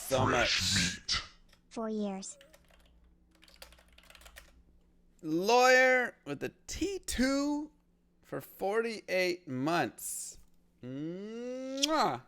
so much. 4 years. Lawyer with a T2 for 48 months. Mwah.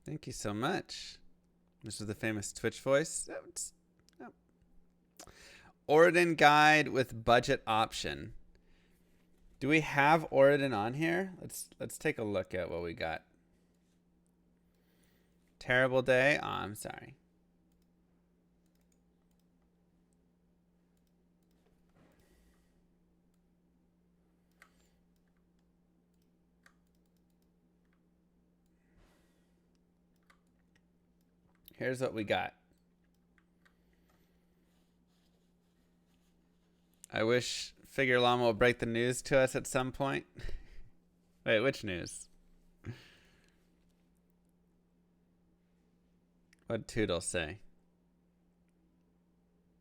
Thank you so much. This is the famous Twitch voice. Oridan guide with budget option. Do we have Oridan on here? Let's take a look at what we got. Terrible day. Oh, I'm sorry. Here's what we got. I wish Figure Llama will break the news to us at some point. Wait, which news? What'd Toodle say?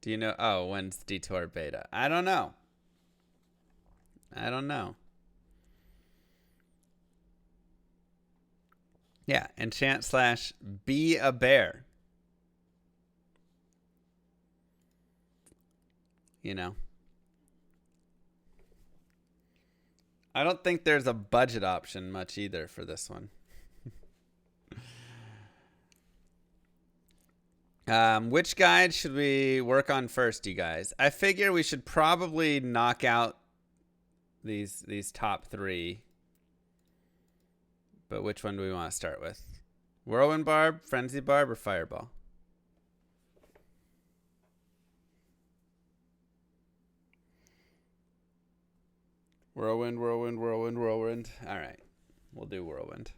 Do you know? Oh, when's Detour beta? I don't know. I don't know. Yeah, enchant / be a bear. You know. I don't think there's a budget option much either for this one. Which guide should we work on first, you guys? I figure we should probably knock out these top 3. But which one do we want to start with? Whirlwind Barb, Frenzy Barb, or Fireball? Whirlwind, Whirlwind, Whirlwind, Whirlwind. All right. We'll do Whirlwind.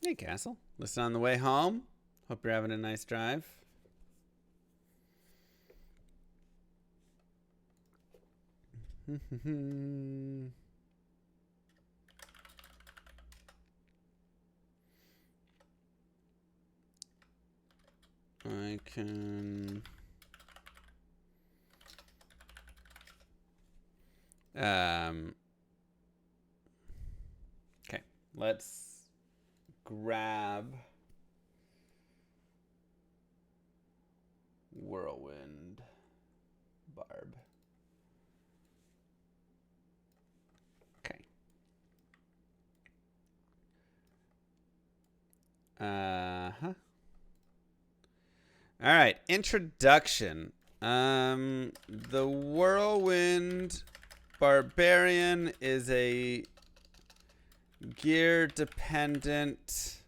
Hey, Castle. Listen on the way home. Hope you're having a nice drive. I can... Okay, let's grab Whirlwind Barb. Okay. All right, introduction. The Whirlwind Barbarian is a gear dependent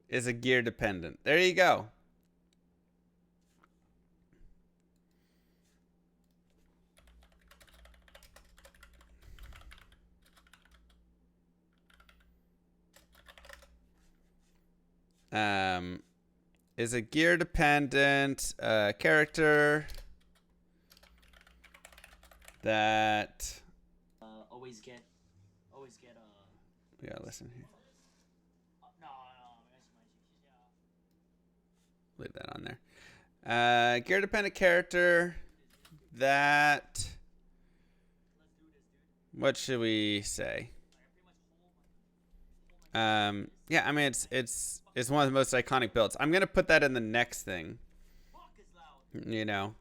is a gear dependent. There you go. Is a gear dependent character that always get we gotta listen here. Leave that on there. Gear dependent character that, what should we say? Yeah, I mean it's one of the most iconic builds. I'm gonna put that in the next thing. You know.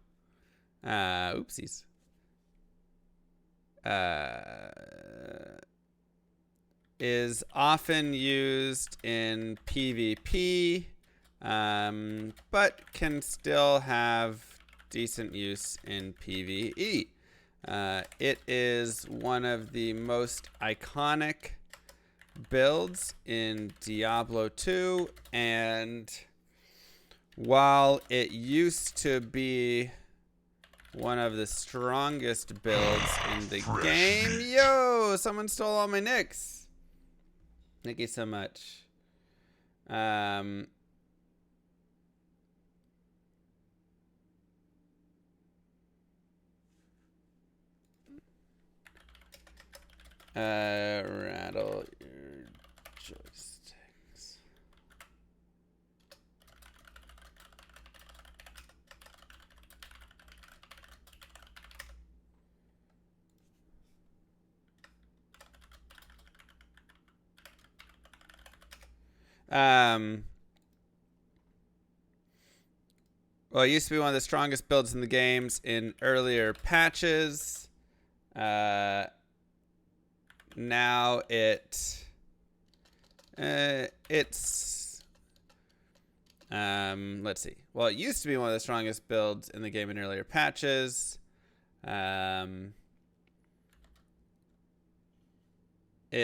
Oopsies. Is often used in PvP, but can still have decent use in PvE. It is one of the most iconic builds in Diablo 2, and while it used to be one of the strongest builds in the game, yo, someone stole all my nicks. Thank you so much. Um, rattle your joysticks. Well, it used to be one of the strongest builds in the games in earlier patches. Now it's let's see. Well, it used to be one of the strongest builds in the game in earlier patches. It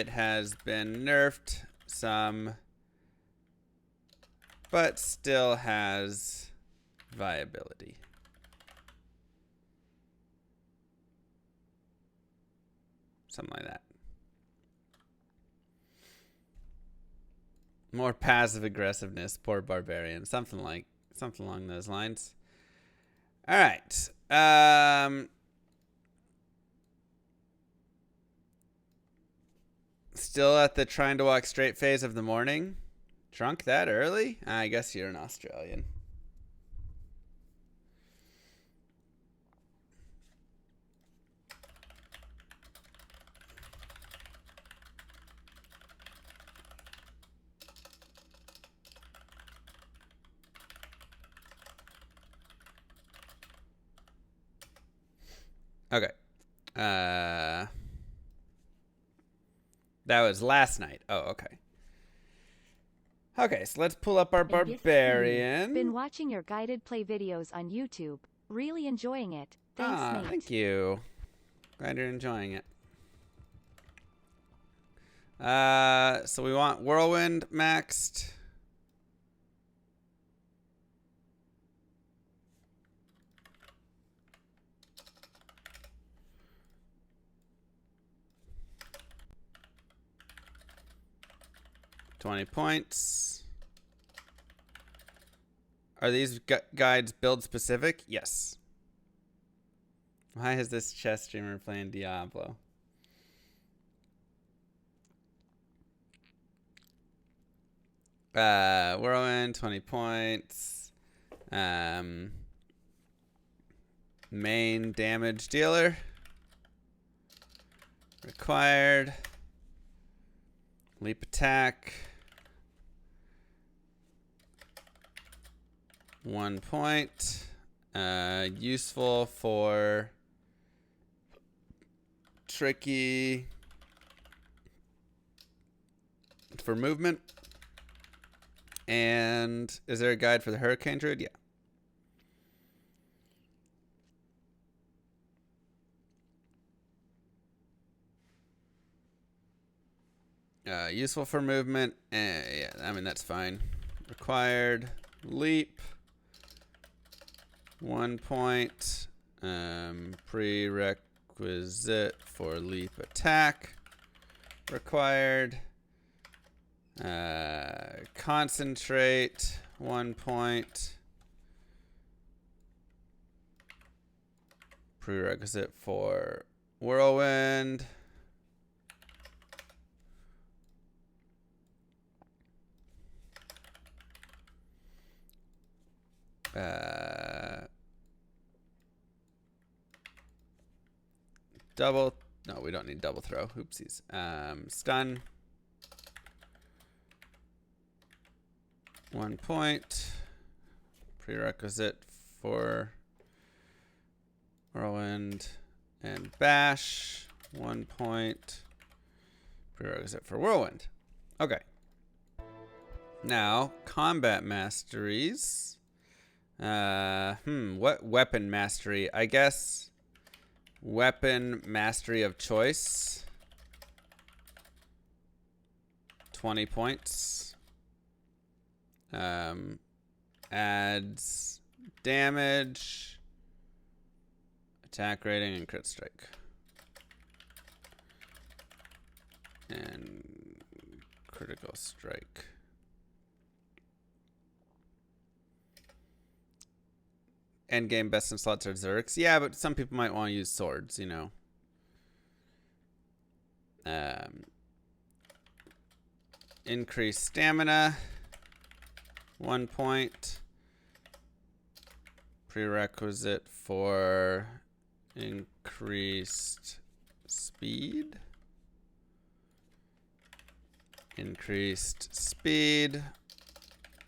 has been nerfed some, but still has viability. Something like that. More passive aggressiveness, poor barbarian. Something along those lines. All right. Still at the trying to walk straight phase of the morning. Drunk that early? I guess you're an Australian. Okay. That was last night. Oh, okay. Okay, so let's pull up our barbarian. Been watching your guided play videos on YouTube. Really enjoying it. Thanks, Nate. Thank you. Glad you're enjoying it. So we want Whirlwind maxed. $20 points. Are these guides build specific? Yes. Why is this chess streamer playing Diablo? Whirlwind, 20 points. Main damage dealer. Required. Leap attack. 1 point. Useful for tricky for movement. And is there a guide for the Hurricane Druid? Yeah. Useful for movement. Yeah, I mean, that's fine. Required. Leap. 1 point. Prerequisite for leap attack. Required. Concentrate. 1 point. Prerequisite for Whirlwind. Double. No, we don't need double throw. Oopsies. Stun. 1 point. Prerequisite for Whirlwind and Bash. 1 point. Prerequisite for Whirlwind. Okay. Now, combat masteries. What weapon mastery? I guess weapon mastery of choice. 20 points. Adds damage, attack rating, and crit strike. And critical strike. Endgame best in slots are Zerks. Yeah, but some people might want to use swords, you know. Increase stamina. 1 point. Prerequisite for increased speed. Increased speed.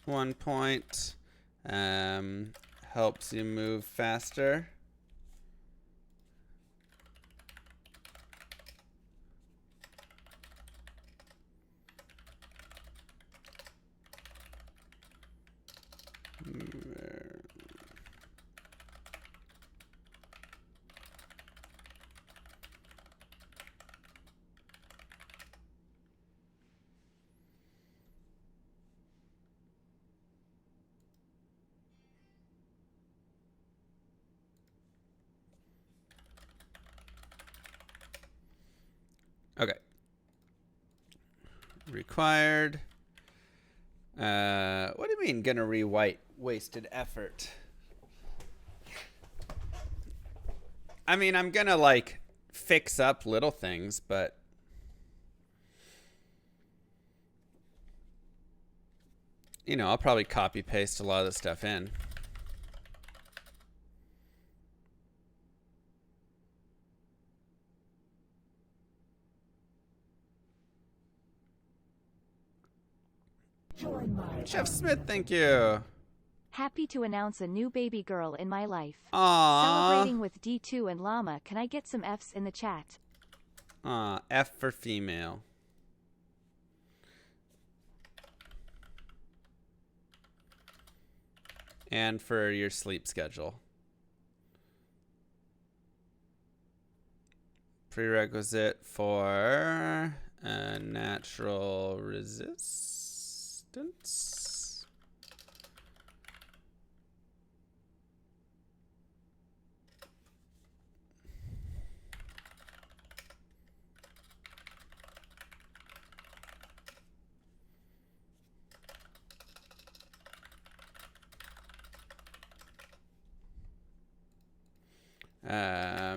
1 point. Helps you move faster. Okay. Required. What do you mean gonna rewrite wasted effort? I mean, I'm gonna like fix up little things, but you know, I'll probably copy paste a lot of the stuff in. Chef Smith, thank you. Happy to announce a new baby girl in my life. Aww. Celebrating with D2 and Llama. Can I get some Fs in the chat? F for female. And for your sleep schedule. Prerequisite for natural resistance.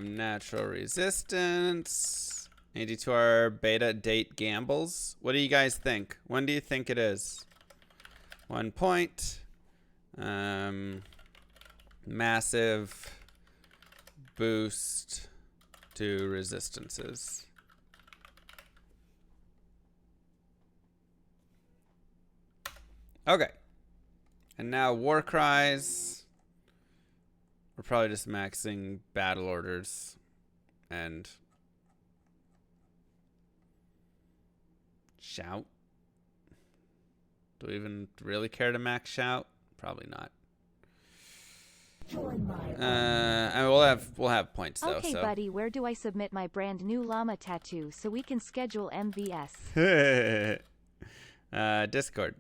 Natural resistance. AD2R beta date gambles. What do you guys think? When do you think it is? 1 point. Massive boost to resistances. Okay. And now war cries. We're probably just maxing battle orders and shout. Do we even really care to max shout? Probably not. And we'll have points though. Okay, so. buddy, where do I submit my brand new llama tattoo so we can schedule MVS? Discord,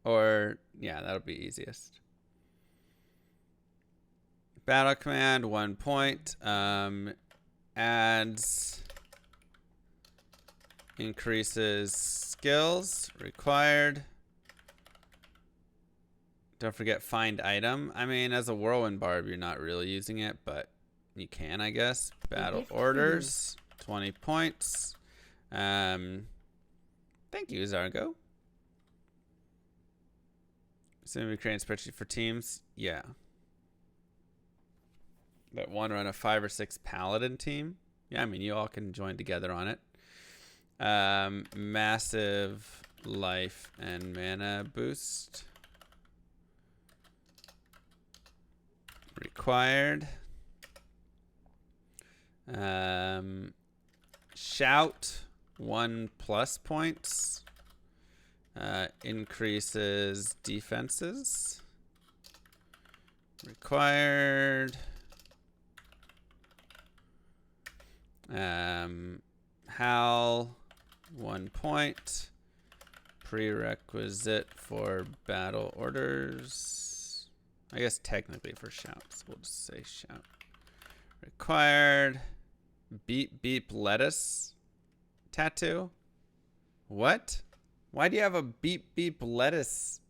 or yeah, that'll be easiest. Battle command, 1 point. Adds, increases skills required. Don't forget find item. I mean, as a Whirlwind Barb, you're not really using it, but you can, I guess. Battle orders, 20 points. Thank you, Zargo. Soon we create a spreadsheet for teams. Yeah. That one run a 5 or 6 paladin team. Yeah, I mean, you all can join together on it. Massive life and mana boost. Required. Shout, 1+ points. Increases defenses. Required. Howl, 1 point. Prerequisite for battle orders. I guess technically for shouts. We'll just say shout. Required. Beep beep lettuce tattoo. What? Why do you have a beep beep lettuce?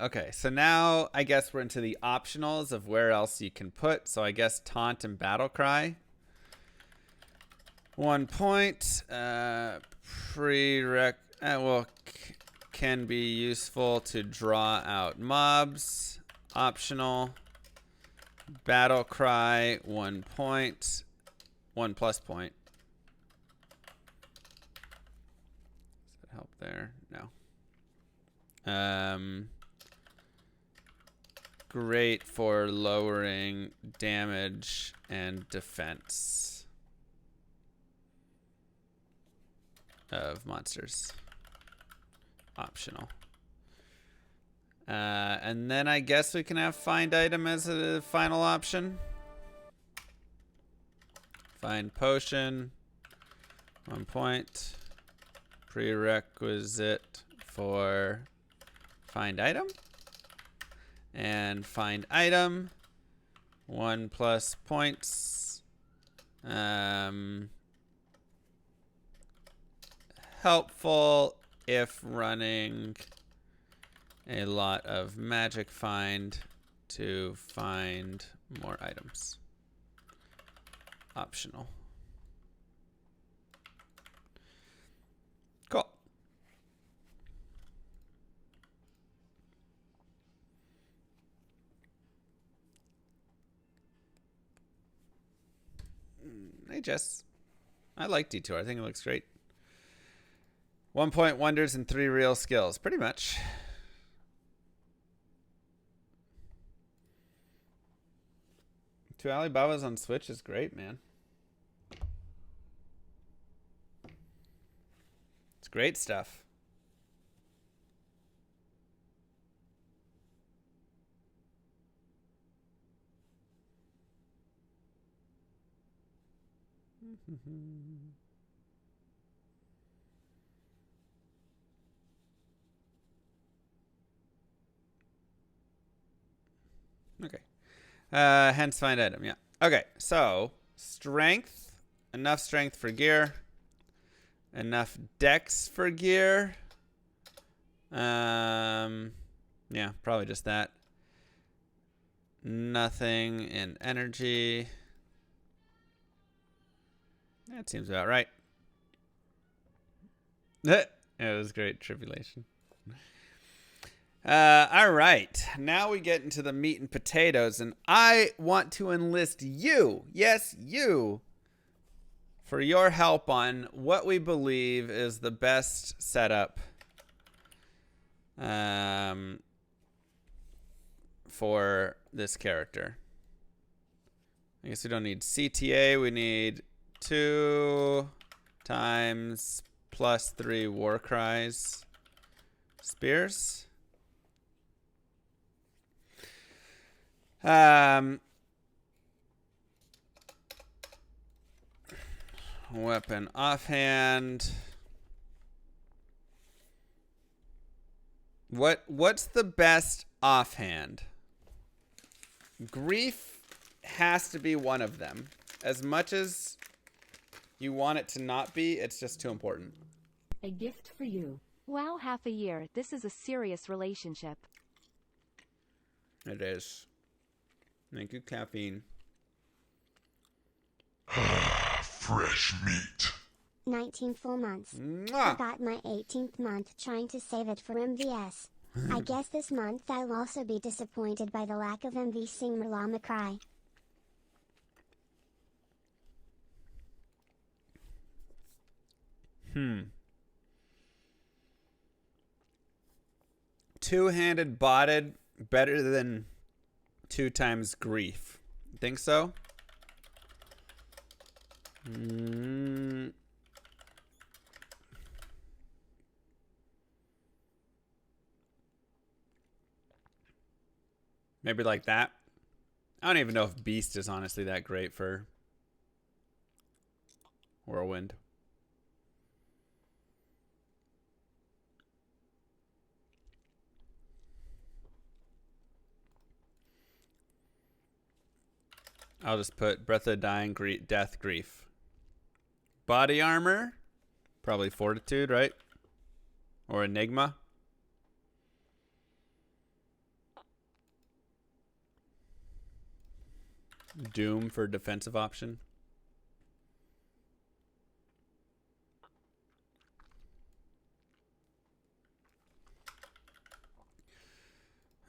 Okay, so now I guess we're into the optionals of where else you can put. So I guess taunt and battle cry. 1 point. Can be useful to draw out mobs. Optional. Battle cry, 1 point. 1 plus point. Does that help there? No. Great for lowering damage and defense of monsters. Optional. And then I guess we can have find item as a final option. Find potion. 1 point. Prerequisite for find item. And find item. 1 plus points. Helpful if running a lot of magic find to find more items. Optional. Cool. Hey, Jess. I like Detour. I think it looks great. 1 point wonders and 3 real skills. Pretty much. Two Alibabas on Switch is great, man. It's great stuff. Okay. Hence find item, yeah. Okay, so strength. Enough strength for gear. Enough dex for gear. Yeah, probably just that. Nothing in energy. That seems about right. It was great. Tribulation. All right. Now we get into the meat and potatoes, and I want to enlist you, yes, you, for your help on what we believe is the best setup for this character. I guess we don't need CTA. We need 2 times plus 3 war cries. Spears. Weapon offhand. What's the best offhand? Grief has to be one of them. As much as you want it to not be, it's just too important. A gift for you. Wow, half a year. This is a serious relationship. It is. Thank you, caffeine. Fresh meat. 19 full months. Mwah! I got my 18th month trying to save it for MVS. I guess this month I'll also be disappointed by the lack of MV Sing Llama Cry. Two-handed botted better than 2 times grief. Think so? Maybe like that. I don't even know if Beast is honestly that great for Whirlwind. I'll just put Breath of Dying, Death, Grief. Body armor, probably Fortitude, right? Or Enigma. Doom for defensive option.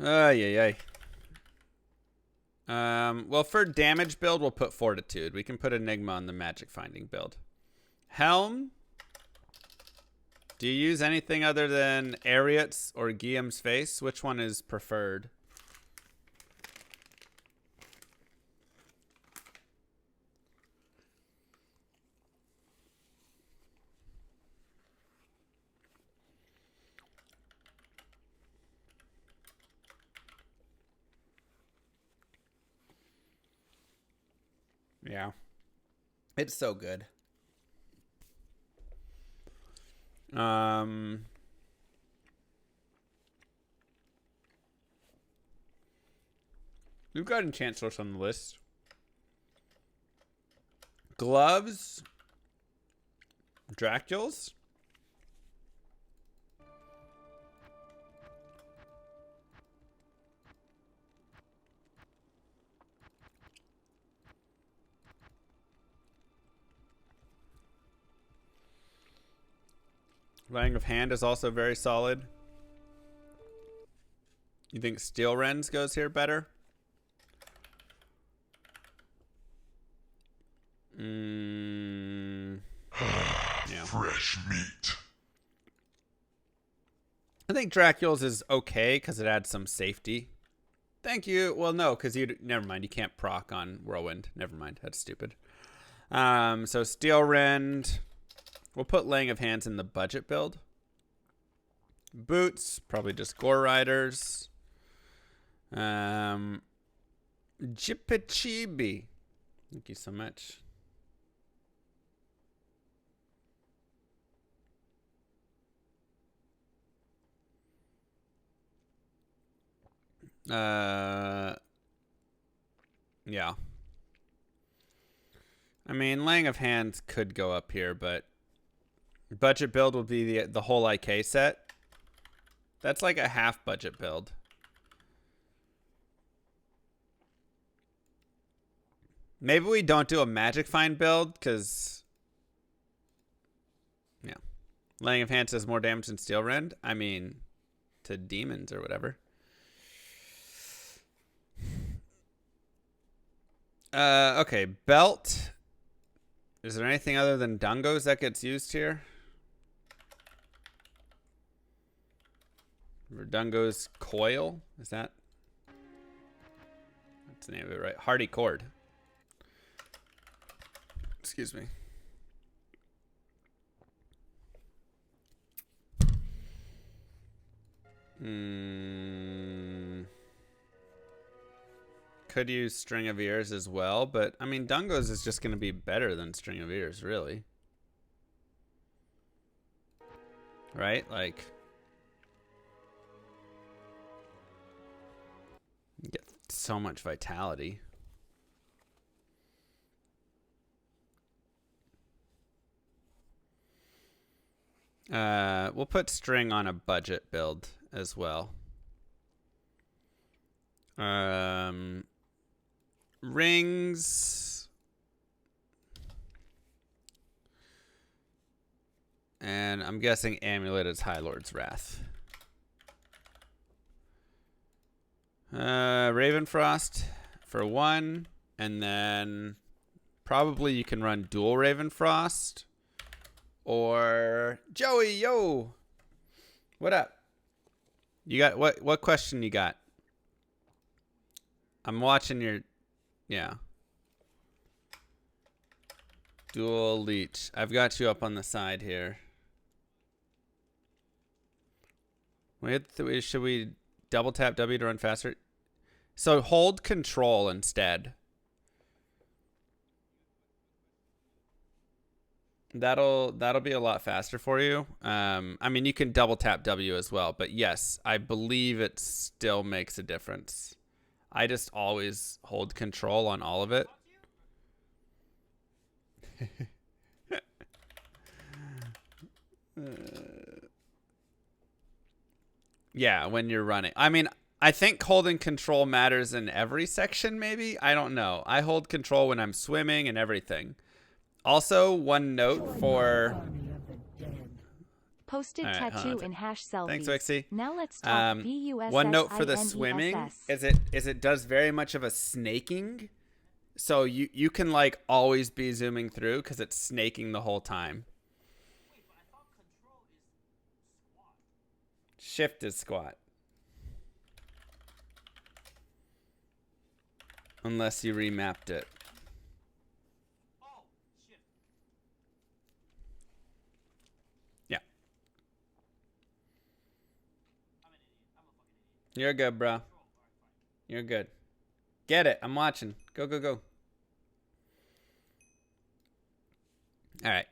Ay. Well, for damage build, we'll put Fortitude. We can put Enigma on the magic finding build. Helm. Do you use anything other than Ariat's or Guillaume's face? Which one is preferred? Yeah. It's so good. We've got enchant source on the list. Gloves. Dracules. Laying of Hand is also very solid. You think Steel Rends goes here better? Yeah. Fresh meat. I think Dracules is okay because it adds some safety. Thank you. Well, no, because you never mind. You can't proc on Whirlwind. Never mind. That's stupid. So Steel Rend. We'll put Laying of Hands in the budget build. Boots, probably just Gore Riders. Jipichibi. Thank you so much. Yeah. I mean, Laying of Hands could go up here, but budget build would be the whole IK set. That's like a half budget build. Maybe we don't do a Magic Find build, because... Yeah. Laying of Hands does more damage than Steel Rend. I mean, to demons or whatever. Okay, Belt. Is there anything other than Dungos that gets used here? Verdungo's Coil? Is that? That's the name of it, right? Hardy Cord. Excuse me. Could use String of Ears as well, but I mean, Dungos is just going to be better than String of Ears, really. Right? Like, you get so much vitality. We'll put String on a budget build as well. Rings. And I'm guessing Amulet is High Lord's Wrath. Ravenfrost for 1. And then probably you can run dual Ravenfrost. Or Joey, yo. What up? You got what question you got? I'm watching your... Yeah. Dual Leech. I've got you up on the side here. Should we double tap W to run faster? So hold control instead. That'll be a lot faster for you. I mean, you can double tap W as well, but yes, I believe it still makes a difference. I just always hold control on all of it. Yeah, when you're running. I mean, I think holding control matters in every section, maybe? I don't know. I hold control when I'm swimming and everything. Also, one note for... Posted right, tattoo in hash selfies. Thanks, Wixie. Now let's talk BUSS. One note for the swimming is it does very much of a snaking. So you can like always be zooming through because it's snaking the whole time. Shift is squat. Unless you remapped it. Yeah. You're good, bro. You're good. Get it. I'm watching. Go, go, go. All right.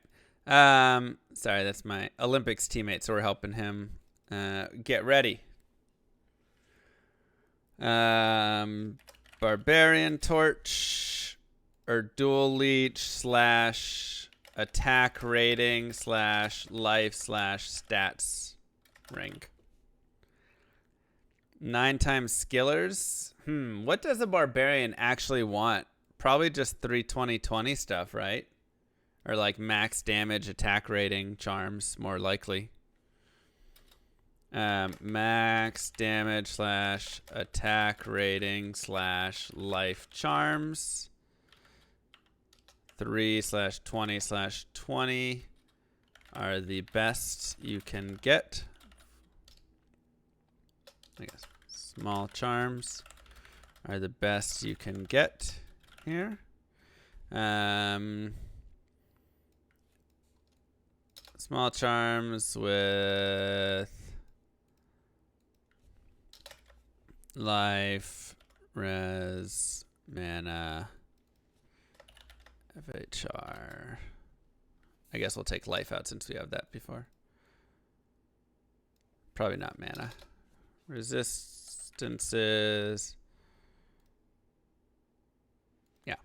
Sorry, that's my Olympics teammate, so we're helping him get ready. Barbarian torch or dual leech / attack rating / life / stats ring. 9 times skillers. What does a barbarian actually want? Probably just 320 stuff, right? Or like max damage, attack rating, charms, more likely. Max damage / attack rating / life charms. 3 / 20 / 20 are the best you can get. I guess small charms are the best you can get here. Small charms with life, res, mana, FHR. I guess we'll take life out since we have that before. Probably not mana. Resistances. Yeah.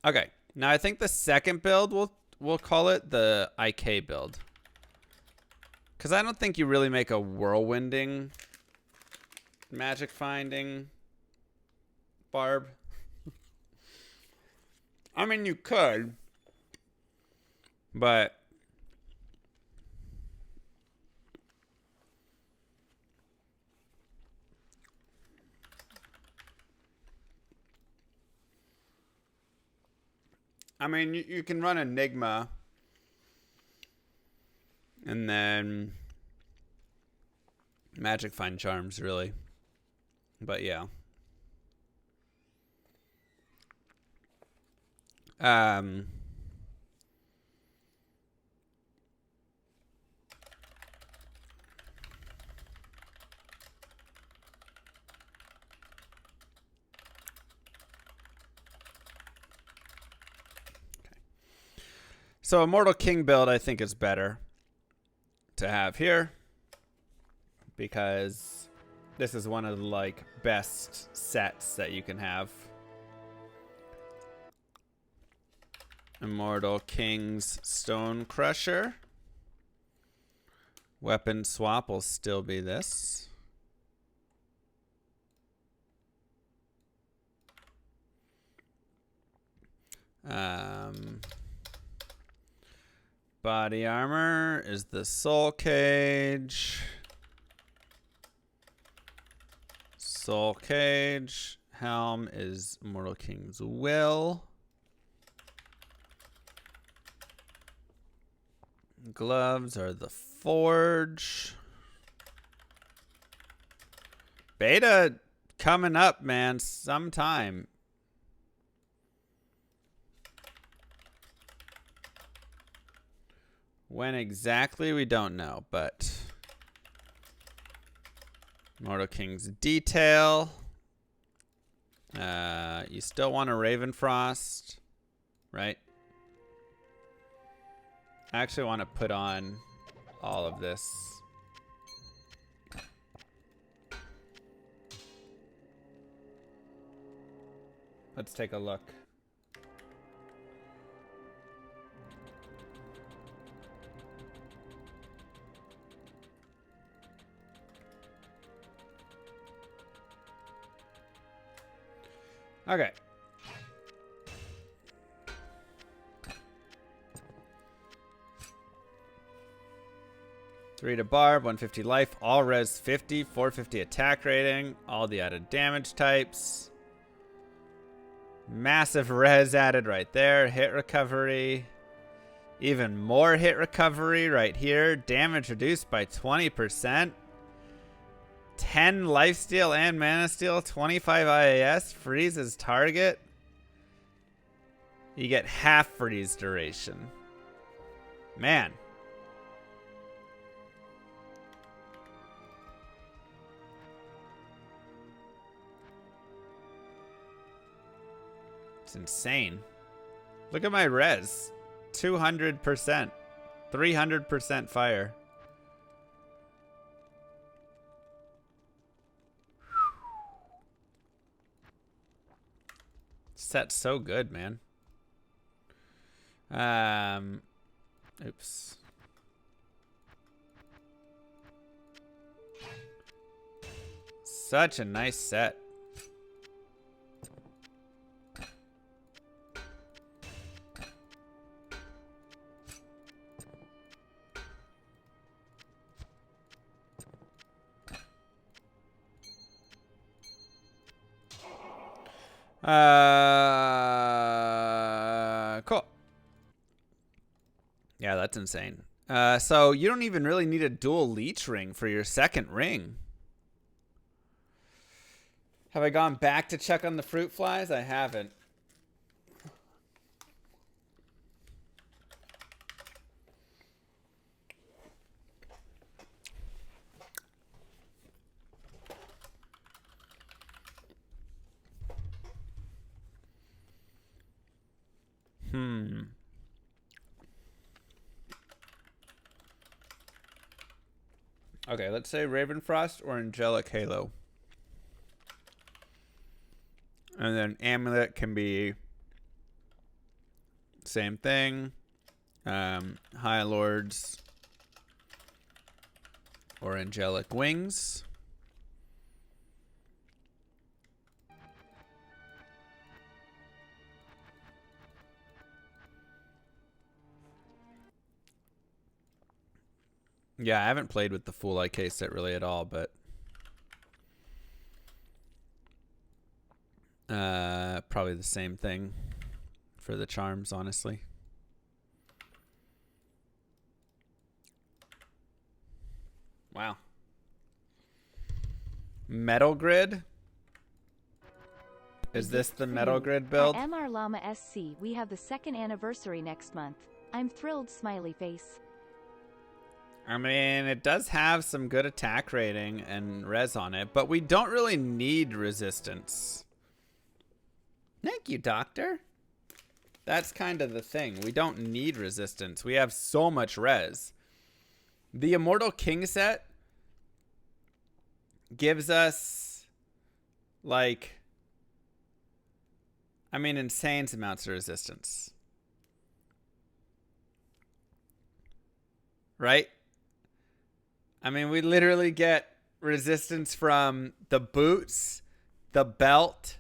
Okay. Now I think the second build we'll call it the IK build. Because I don't think you really make a whirlwinding magic finding barb. I mean, you could, but I mean, you can run Enigma and then magic find charms, really. But yeah. So Immortal King build I think is better to have here because this is one of the like best sets that you can have. Immortal King's Stone Crusher. Weapon swap will still be this. Body armor is the Soul Cage. Soul Cage. Helm is Immortal King's Will. Gloves are the Forge. Beta coming up, man, sometime. When exactly, we don't know, but Immortal King's Detail. You still want a Ravenfrost, right? I actually want to put on all of this. Let's take a look. Okay. Three to barb, 150 life, all res 50, 450 attack rating, all the added damage types. Massive res added right there. Hit recovery. Even more hit recovery right here. Damage reduced by 20%. 10 lifesteal and mana steal. 25 IAS. Freezes target. You get half freeze duration. Man. It's insane. Look at my res. 200%. 300% fire. Set's so good, man. Oops. Such a nice set. Cool. Yeah, that's insane. So you don't even really need a dual leech ring for your second ring. Have I gone back to check on the fruit flies? I haven't. Okay, let's say Ravenfrost or Angelic Halo. And then Amulet can be same thing. High Lords or Angelic Wings. Yeah, I haven't played with the full IK set really at all, but probably the same thing for the charms, honestly. Wow. Metal Grid? Is this the Metal Grid build? At MR Llama SC, we have the 2nd anniversary next month. I'm thrilled, smiley face. I mean, it does have some good attack rating and res on it, but we don't really need resistance. Thank you, Doctor. That's kind of the thing. We don't need resistance. We have so much res. The Immortal King set gives us, like, I mean, insane amounts of resistance. Right? I mean, we literally get resistance from the boots, the belt,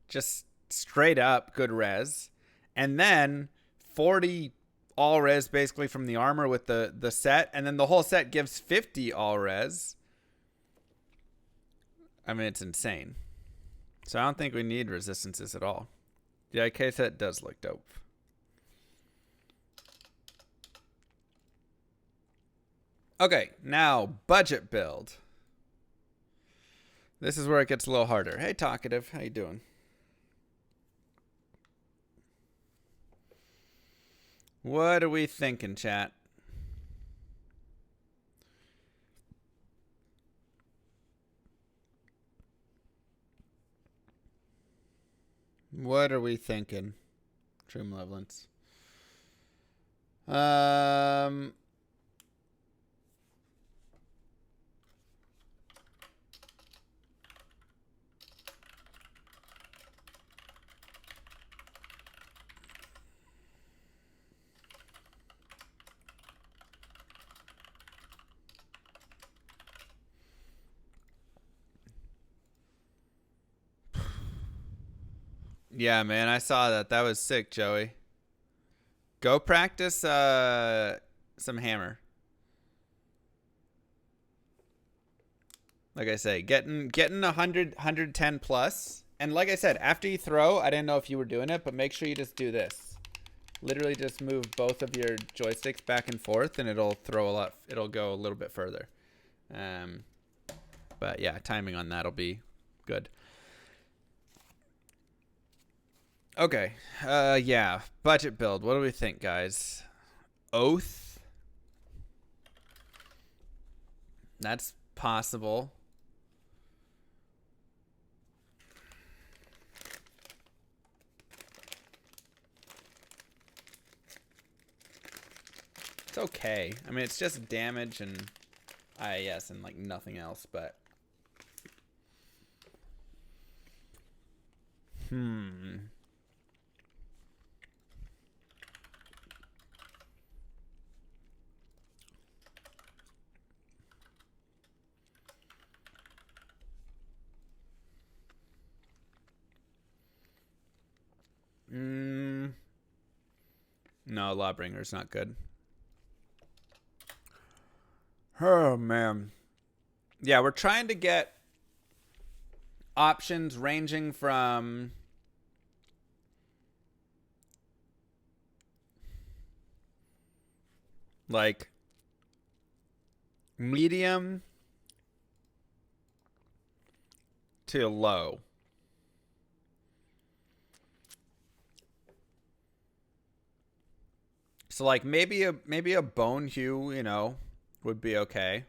just straight up good res. And then 40 all res basically from the armor with the set. And then the whole set gives 50 all res. I mean, it's insane. So I don't think we need resistances at all. The IK set does look dope. Okay, now budget build. This is where it gets a little harder. Hey, Talkative, how you doing? What are we thinking, chat? What are we thinking? Trim malevolence. Yeah, man, I saw that. That was sick, Joey. Go practice some hammer. Like I say, getting 110 plus. And like I said, after you throw, I didn't know if you were doing it, but make sure you just do this. Literally just move both of your joysticks back and forth and it'll throw a lot. It'll go a little bit further. But yeah, timing on that'll be good. Okay. Yeah. Budget build. What do we think, guys? Oath. That's possible. It's okay. I mean, it's just damage and IAS and like nothing else, but no, Lawbringer's not good. Oh, man. Yeah, we're trying to get options ranging from like medium to low. So like maybe a bone hue, you know, would be okay.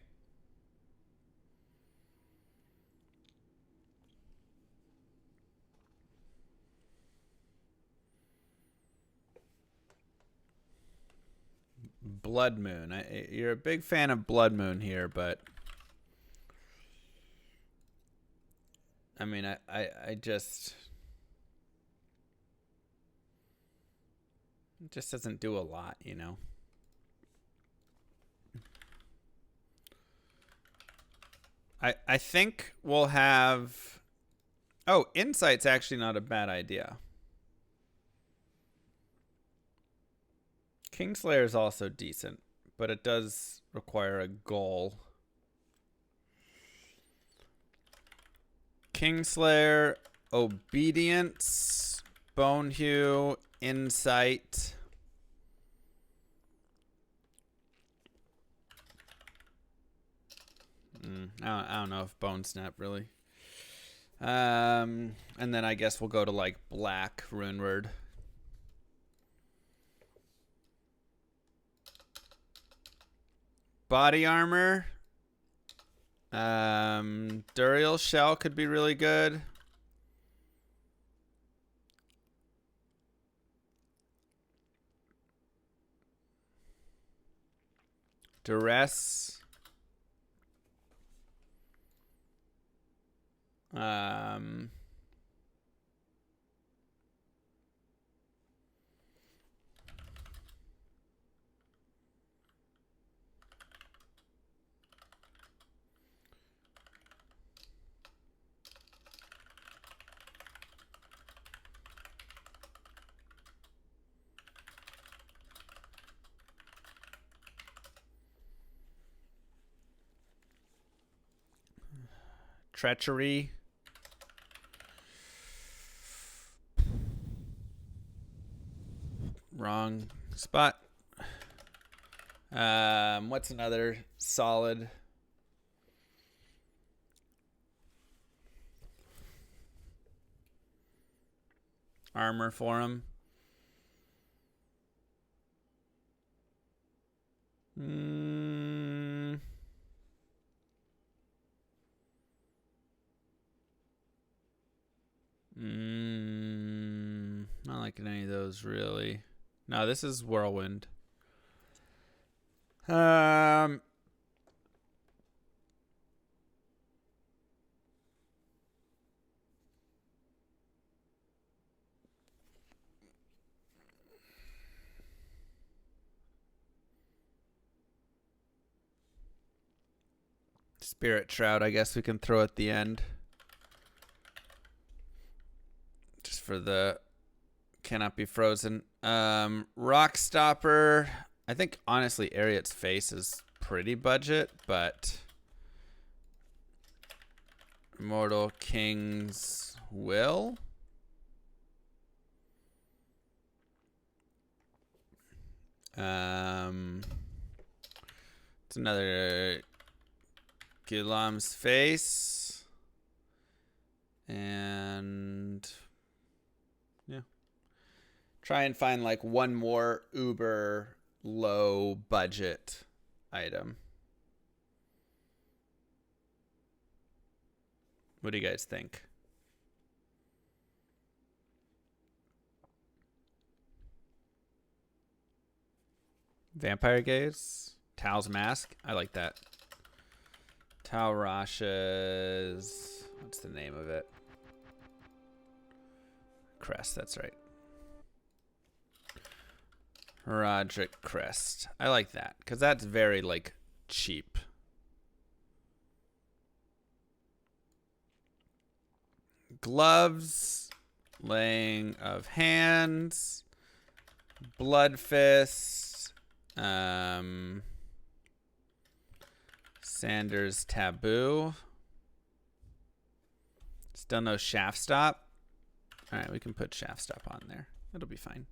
Blood Moon. You're a big fan of Blood Moon here, but I mean, I just it just doesn't do a lot, you know. I think we'll have. Oh, Insight's actually not a bad idea. Kingslayer is also decent, but it does require a goal. Kingslayer, Obedience, Bone Hue, Insight. I don't know if Bone Snap really. And then I guess we'll go to like Black Runeward. Body armor. Duriel Shell could be really good. Duress. Treachery. Wrong spot. What's another solid? Armor for him. liking any of those really. No, this is Whirlwind. Spirit Shroud, I guess we can throw at the end. Just for the cannot be frozen. Rock Stopper. I think honestly Ariat's Face is pretty budget, but Immortal King's Will. It's another Gulam's Face. And yeah. Try and find like one more uber low budget item. What do you guys think? Vampire Gaze? Tal's Mask? I like that. Tal Rasha's... What's the name of it? Crest, that's right. Roderick Crest. I like that, because that's very, like, cheap. Gloves. Laying of Hands. Blood Fist. Sanders Taboo. Still no Shaft Stop. Alright, we can put Shaft Stop on there. It'll be fine.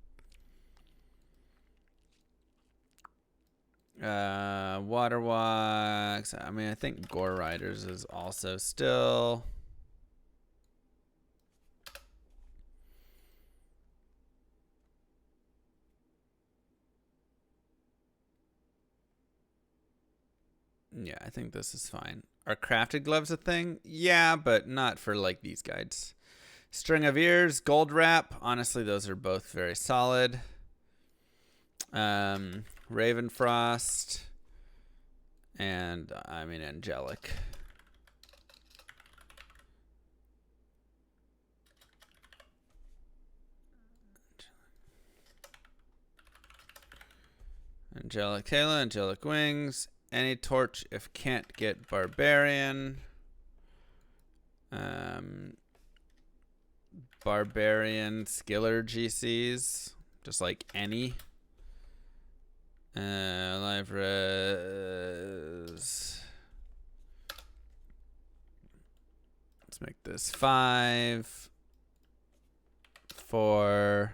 Waterwalks. I mean, I think Gore Riders is also still... Yeah, I think this is fine. Are crafted gloves a thing? Yeah, but not for like these guides. String of Ears, Gold Wrap. Honestly, those are both very solid. Ravenfrost. And, I mean, Angelic. Angelic Halo, Angelic Wings. Any torch if can't get barbarian. Barbarian skiller GCs. Just like any. Live res. Let's make this 5. 4.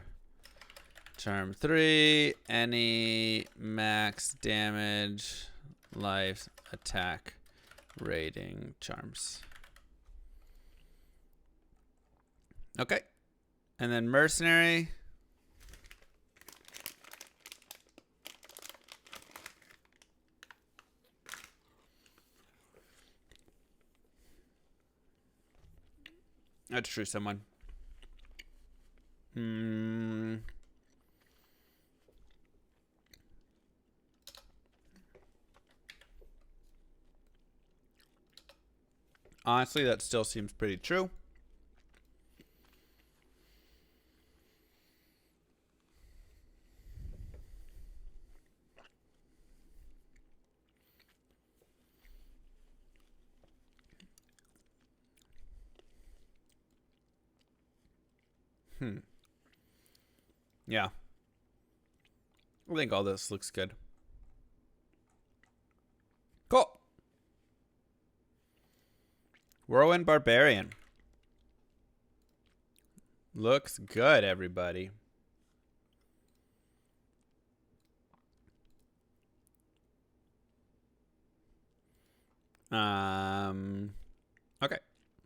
Charm 3. Any max damage. Life, attack, rating, charms. Okay. And then mercenary. That's true, someone. Honestly, that still seems pretty true. Yeah. I think all this looks good. Cool. Whirlwind Barbarian. Looks good, everybody. Okay.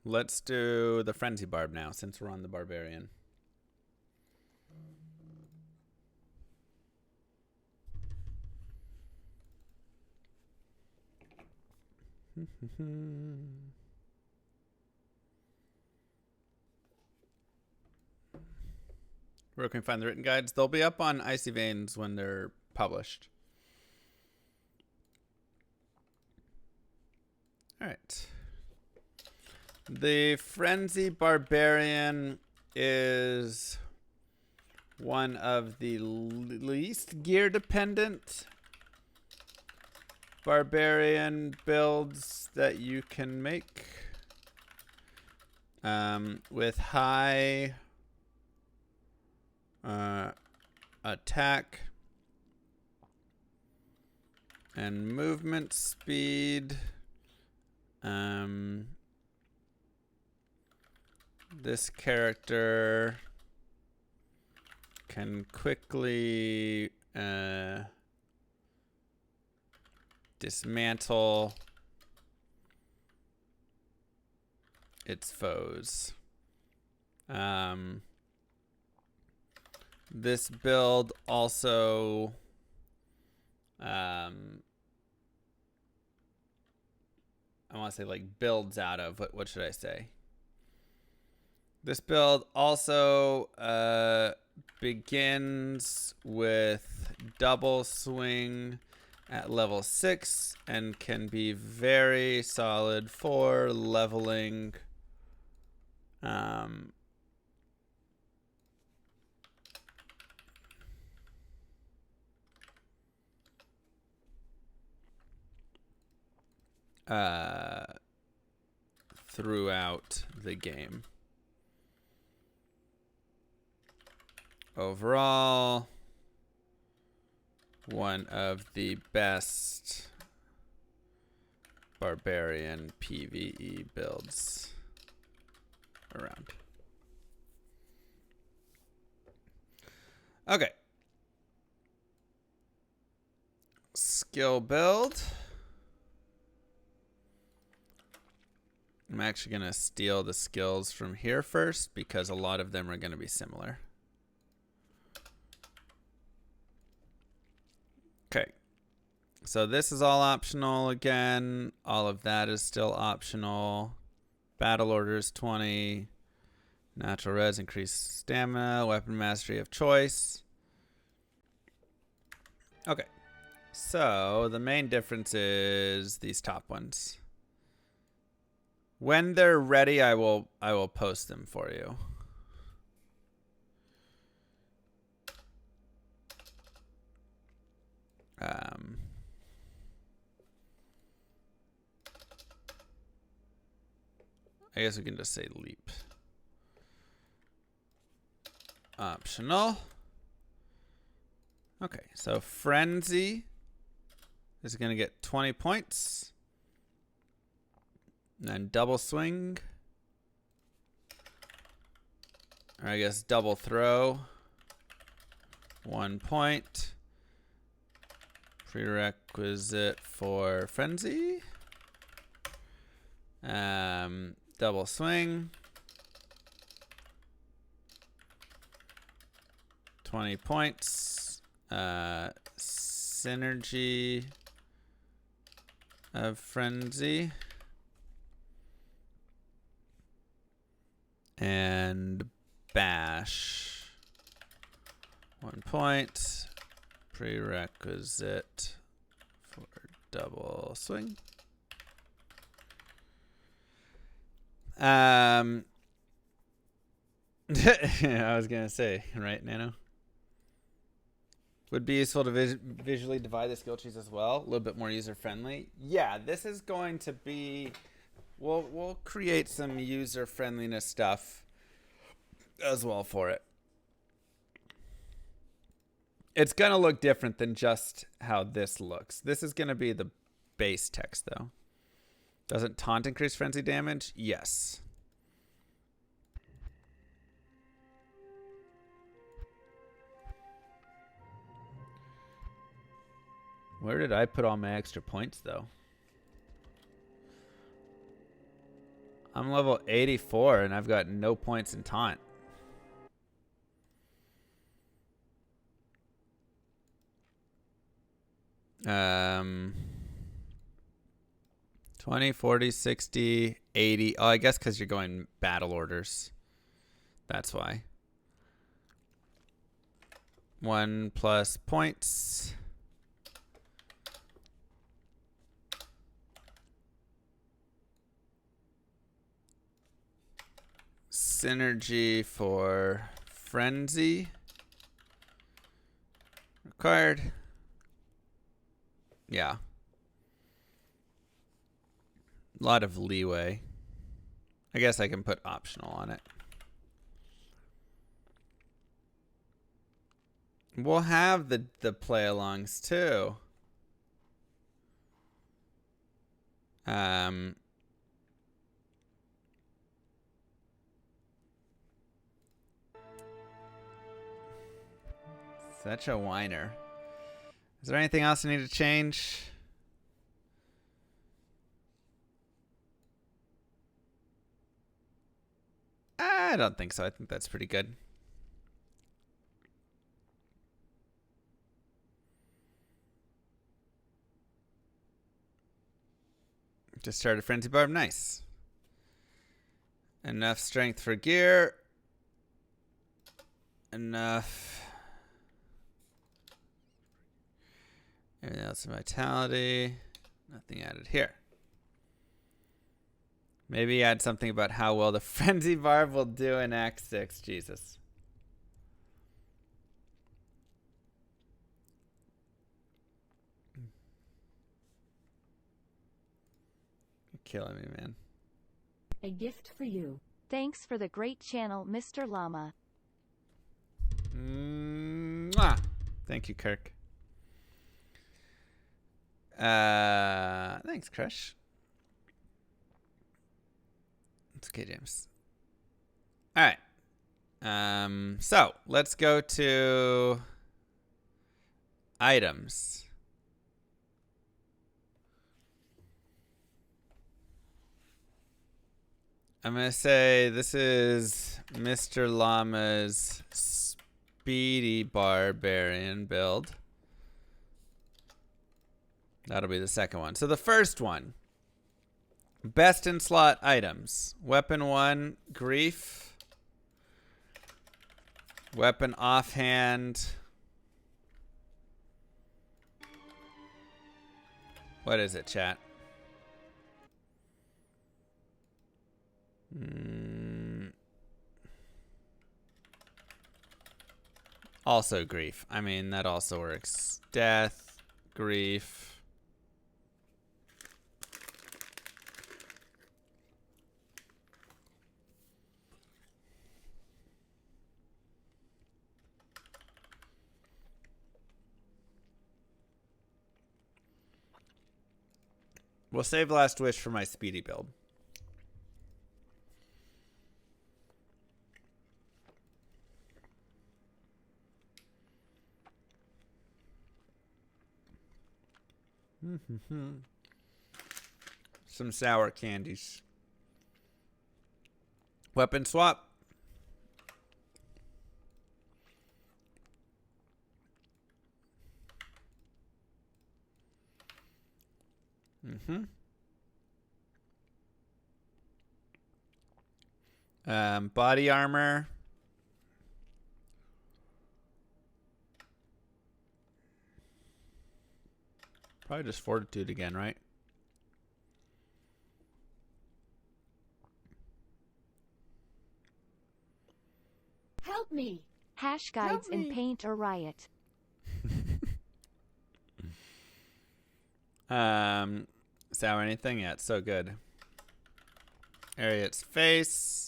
Let's do the Frenzy Barb now, since we're on the Barbarian. Where can we find the written guides? They'll be up on Icy Veins when they're published. All right. The Frenzy Barbarian is one of the least gear dependent barbarian builds that you can make. With high attack and movement speed. This character can quickly dismantle its foes. This build also I want to say like builds out of what should I say? This build also begins with double swing at level 6 and can be very solid for leveling throughout the game. Overall, one of the best barbarian PvE builds around. Okay. Skill build. I'm actually going to steal the skills from here first because a lot of them are going to be similar. Okay. So this is all optional again. All of that is still optional. Battle orders 20. Natural res, increased stamina. Weapon mastery of choice. Okay. So the main difference is these top ones. When they're ready, I will post them for you. I guess we can just say leap. Optional. Okay, so Frenzy is going to get 20 points. And then double swing. Or I guess double throw. 1 point. Prerequisite for Frenzy. Double swing. 20 points. Synergy of Frenzy. And bash. 1 point. Prerequisite for double swing. I was gonna say, right, Nano? Would be useful to visually divide the skill trees as well. A little bit more user friendly. Yeah, this is going to be. We'll create some user friendliness stuff as well for it. It's gonna look different than just how this looks. This is gonna be the base text though. Doesn't taunt increase frenzy damage? Yes. Where did I put all my extra points though? I'm level 84 and I've got no points in taunt. Um, 20, 40, 60, 80. Oh, I guess because you're going battle orders. That's why. 1+ points. Synergy for frenzy. Required. Yeah. A lot of leeway. I guess I can put optional on it. We'll have the play-alongs too. Such a whiner. Is there anything else I need to change? I don't think so. I think that's pretty good. Just started Frenzy Barb. Nice. Enough strength for gear. Enough. Everything else in vitality. Nothing added here. Maybe add something about how well the Frenzy Barb will do in Act 6. Jesus. You're killing me, man. A gift for you. Thanks for the great channel, Mr. Llama. Mwah. Thank you, Kirk. Thanks, Crush. It's okay, James. All right. So let's go to items. I'm gonna say this is Mr. Llama's speedy barbarian build. That'll be the second one. So the first one. Best in slot items. Weapon 1, Grief. Weapon offhand. What is it, chat? Also Grief. I mean, that also works. Death, Grief. We'll save Last Wish for my speedy build. Some sour candies. Weapon swap. Body armor. Probably just fortitude again, right? Help me. Hash guides in Paint or Riot. Sour anything? Yeah, it's so good. Ariat's face.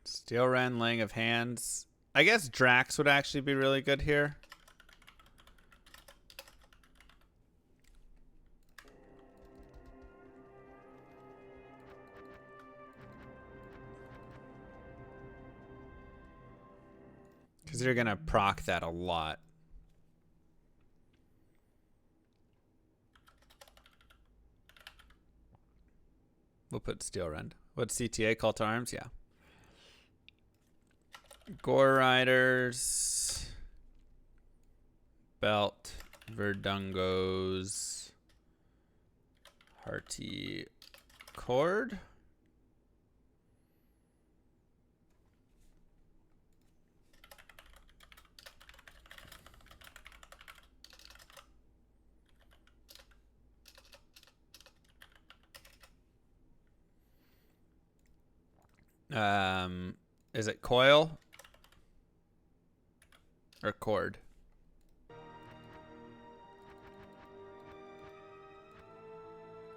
Steel Ren, Laying of Hands. I guess Drax would actually be really good here. Because you're going to proc that a lot. We'll put Steel Rend. What's CTA? Call to Arms? Yeah. Gore Riders. Belt. Verdungo's Hearty Cord. Is it coil or cord?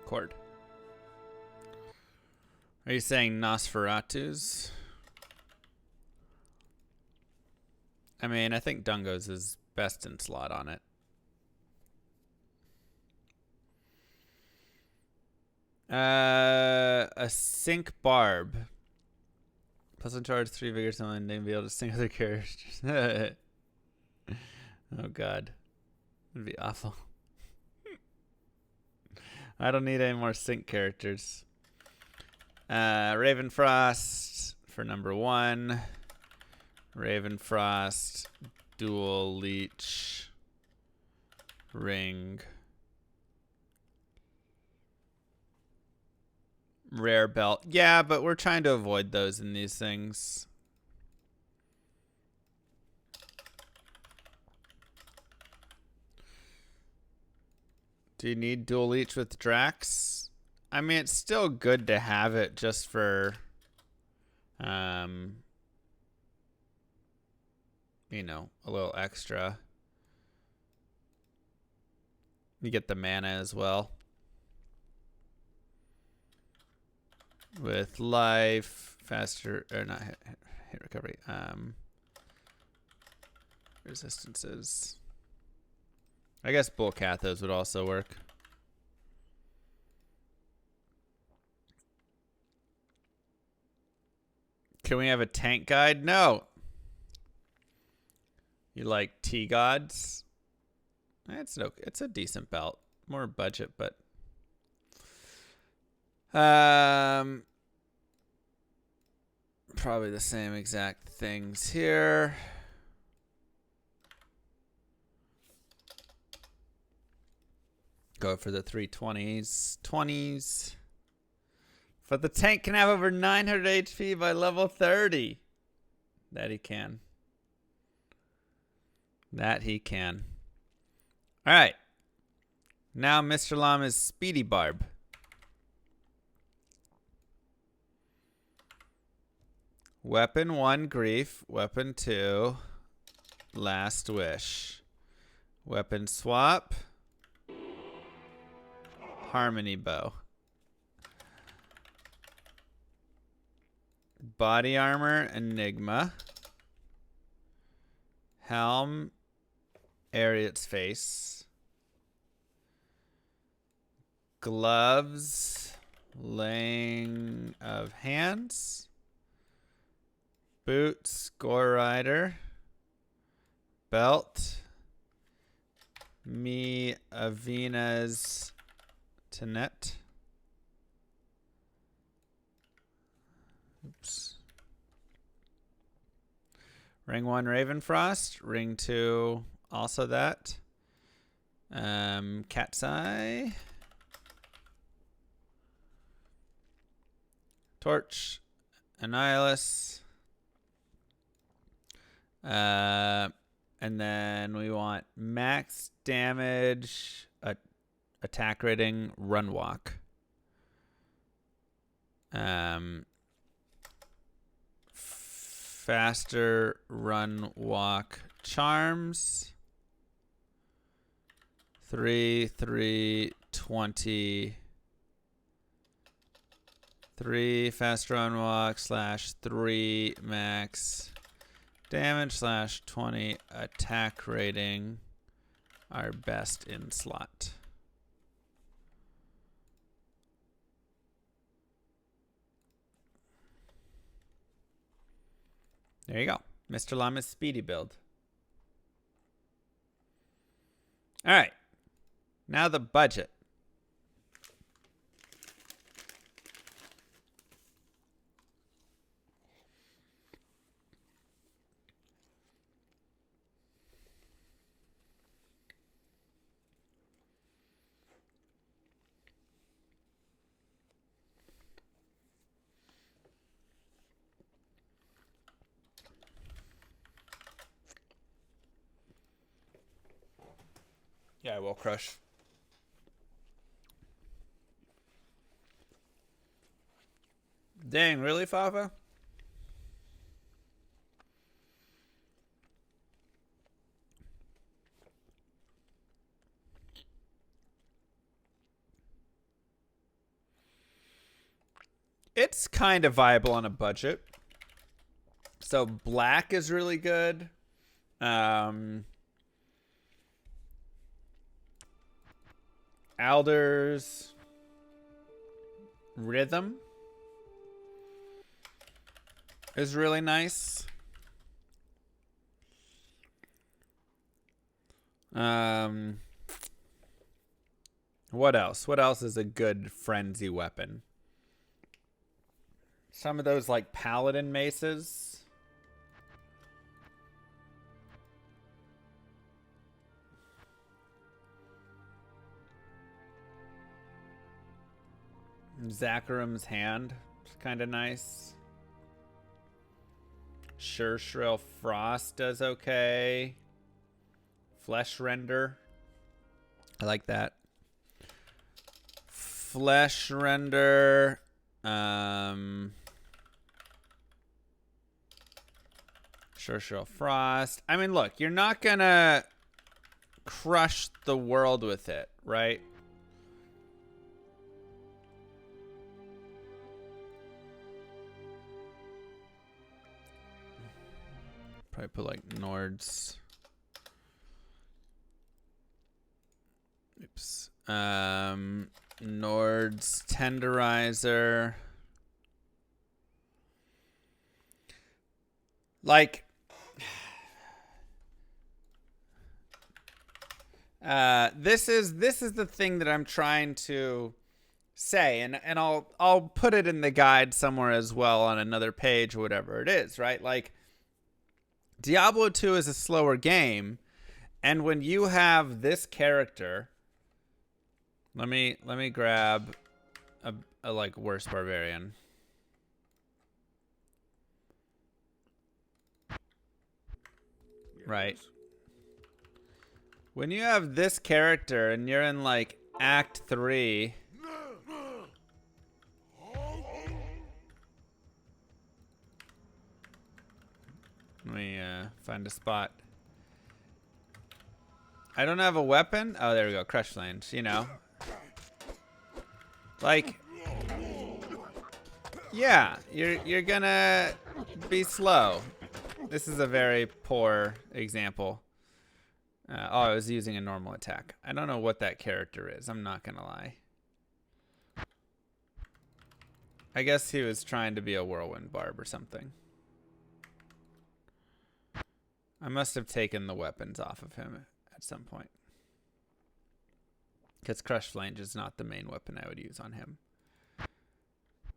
Cord. Are you saying Nosferatu's? I mean, I think Dungo's is best in slot on it. A sync barb. Plus one charge, 3 vigor, someone and be able to sync other characters. Oh god. It'd be awful. I don't need any more sync characters. Ravenfrost for number 1. Ravenfrost, dual leech, ring, rare belt. Yeah, but we're trying to avoid those in these things. Do you need dual leech with Drax? I mean, it's still good to have it just for, you know, a little extra. You get the mana as well. With life, faster, or not hit recovery, resistances. I guess bull cathos would also work. Can we have a tank guide? No. You like T-Gods? It's a decent belt. More budget, but probably the same exact things here. Go for the 320s. 20s. But the tank can have over 900 HP by level 30. That he can. That he can. Alright. Now Mr. Llama's Speedy Barb. Weapon 1, Grief. Weapon 2, Last Wish. Weapon swap. Harmony Bow. Body armor, Enigma. Helm, Ariat's Face. Gloves, Laying of Hands. Boots, Gore Rider. Belt, Me Avina's Tenet. Oops. Ring 1, Ravenfrost. Ring 2, also that. Cat's Eye. Torch. Annihilus. And then we want max damage, attack rating, run walk. Faster run walk charms. 3, 3, 20. 3 fast run walk / 3 max damage / 20 attack rating are best in slot. There you go. Mr. Llama's speedy build. All right. Now the budget. Yeah, I will crush. Dang, really, Fafa? It's kind of viable on a budget. So black is really good. Alders. Rhythm is really nice. What else? What else is a good frenzy weapon? Some of those like paladin maces. Zacharim's hand is kind of nice. Sure Shrill Frost does okay. Flesh Render. I like that. Flesh Render. Sure Shrill Frost. I mean, look, you're not gonna crush the world with it, right? Probably put like Nord's. Oops. Nord's Tenderizer. Like, this is the thing that I'm trying to say, and I'll put it in the guide somewhere as well on another page or whatever it is, right? Like, Diablo 2 is a slower game, and when you have this character, let me grab a like worse barbarian. Right. When you have this character and you're in like Act 3, let me find a spot. I don't have a weapon. Oh, there we go. Crush Flames, you know. Like, yeah, you're gonna be slow. This is a very poor example. Oh, I was using a normal attack. I don't know what that character is. I'm not gonna lie. I guess he was trying to be a Whirlwind Barb or something. I must have taken the weapons off of him at some point. Because Crush Flange is not the main weapon I would use on him.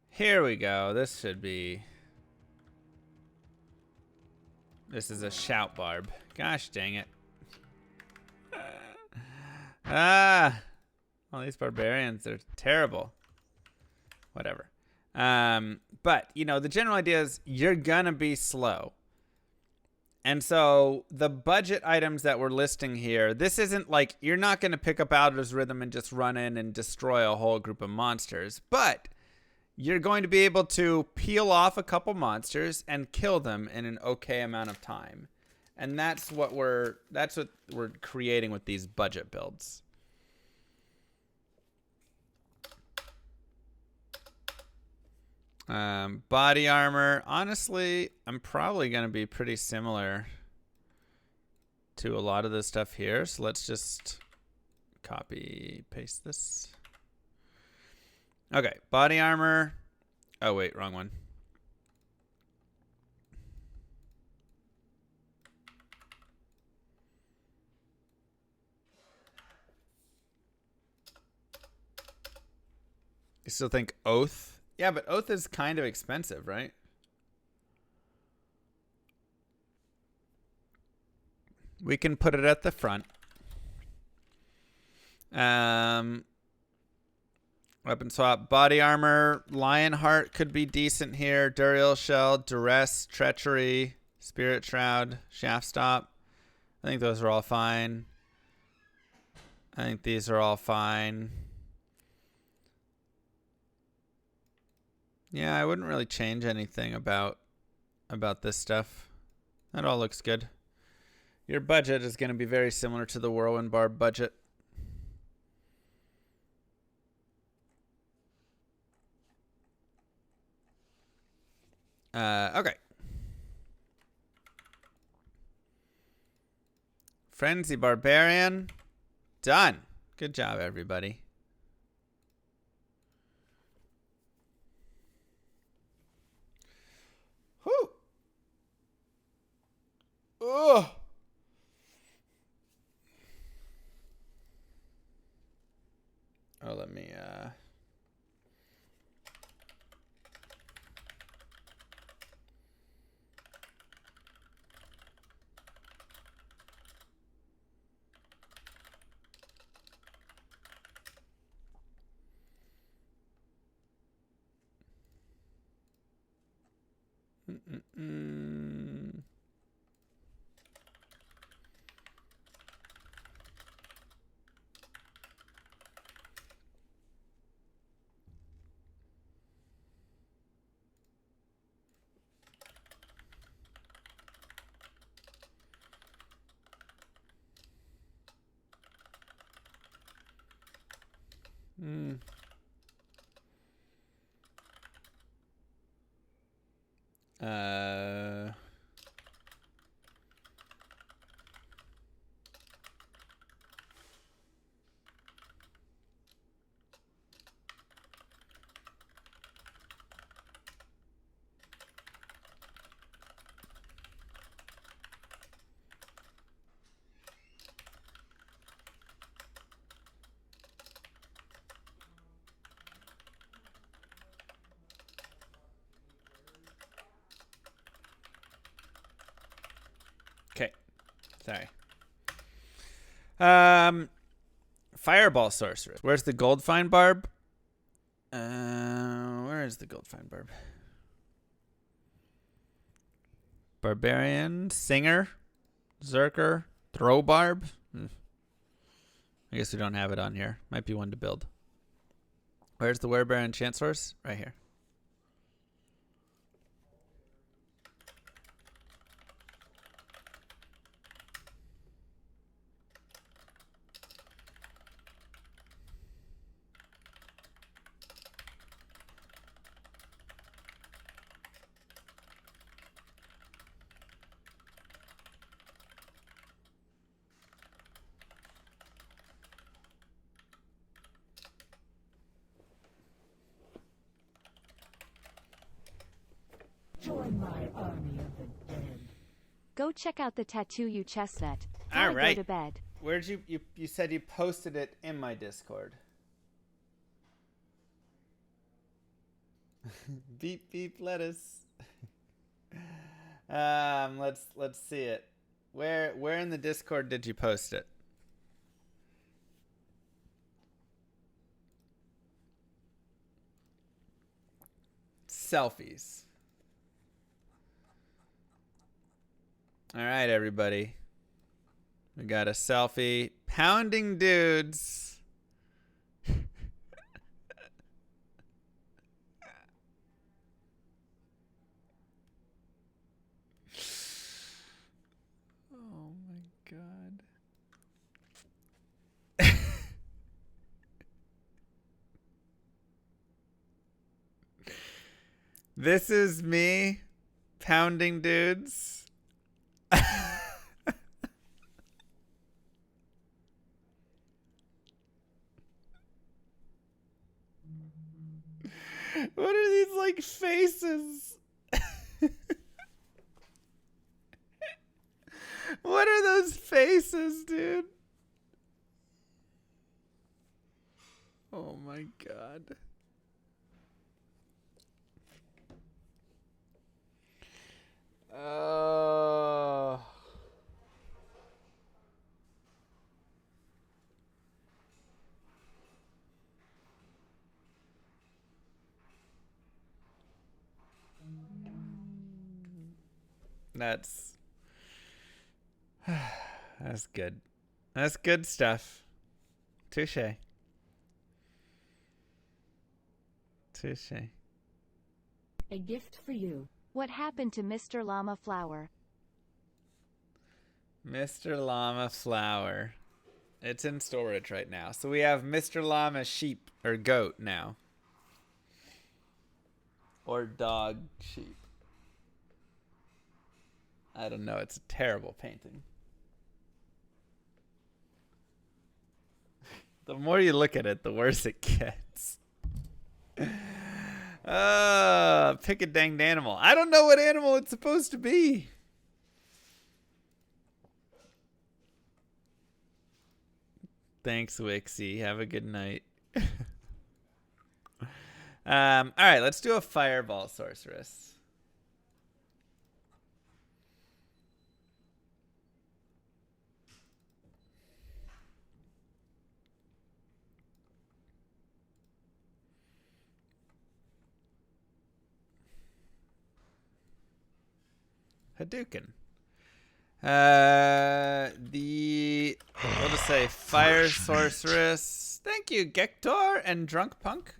Here we go. This should be... This is a Shout Barb. Gosh dang it. All these barbarians are terrible. Whatever. But, you know, the general idea is you're gonna be slow. And so the budget items that we're listing here, this isn't like, you're not going to pick up Alder's Rhythm and just run in and destroy a whole group of monsters. But you're going to be able to peel off a couple monsters and kill them in an okay amount of time. And that's what we're creating with these budget builds. Body armor. Honestly, I'm probably going to be pretty similar to a lot of this stuff here. So let's just copy, paste this. Okay, body armor. Oh, wait, wrong one. You still think Oath? Yeah, but Oath is kind of expensive, right? We can put it at the front. Weapon swap. Body armor. Lionheart could be decent here. Duriel Shell. Duress. Treachery. Spirit Shroud. Shaft Stop. I think those are all fine. I think these are all fine. Yeah, I wouldn't really change anything about this stuff. That all looks good. Your budget is going to be very similar to the Whirlwind Barb budget. Okay. Frenzy Barbarian. Done. Good job, everybody. Whew. Ugh. Oh, let me, uh, okay. Sorry. Fireball sorceress. Where's the gold fine barb? Where is the gold fine barb? Barbarian, singer, zerker, throw barb. I guess we don't have it on here. Might be one to build. Where's the werebear enchant source? Right here. Join my army of the dead. Go check out the tattoo you chestnut. All Go right. to bed. Where'd you said you posted it in my Discord. Beep beep lettuce. Let's see it. Where in the Discord did you post it? Selfies. All right, everybody. We got a selfie. Pounding dudes. Oh my God. This is me pounding dudes. What are these like faces? What are those faces, dude? Oh my God. Oh. That's good. That's good stuff. Touche. Touche. A gift for you. What happened to Mr. Llama Flower? Mr. Llama Flower. It's in storage right now. So we have Mr. Llama Sheep or Goat now. Or Dog Sheep. I don't know. It's a terrible painting. The more you look at it, the worse it gets. Pick a danged animal. I don't know what animal it's supposed to be. Thanks, Wixie. Have a good night. All right, let's do a fireball sorceress. Hadouken. We'll just say fire sorceress. Thank you, Gektor and Drunk Punk.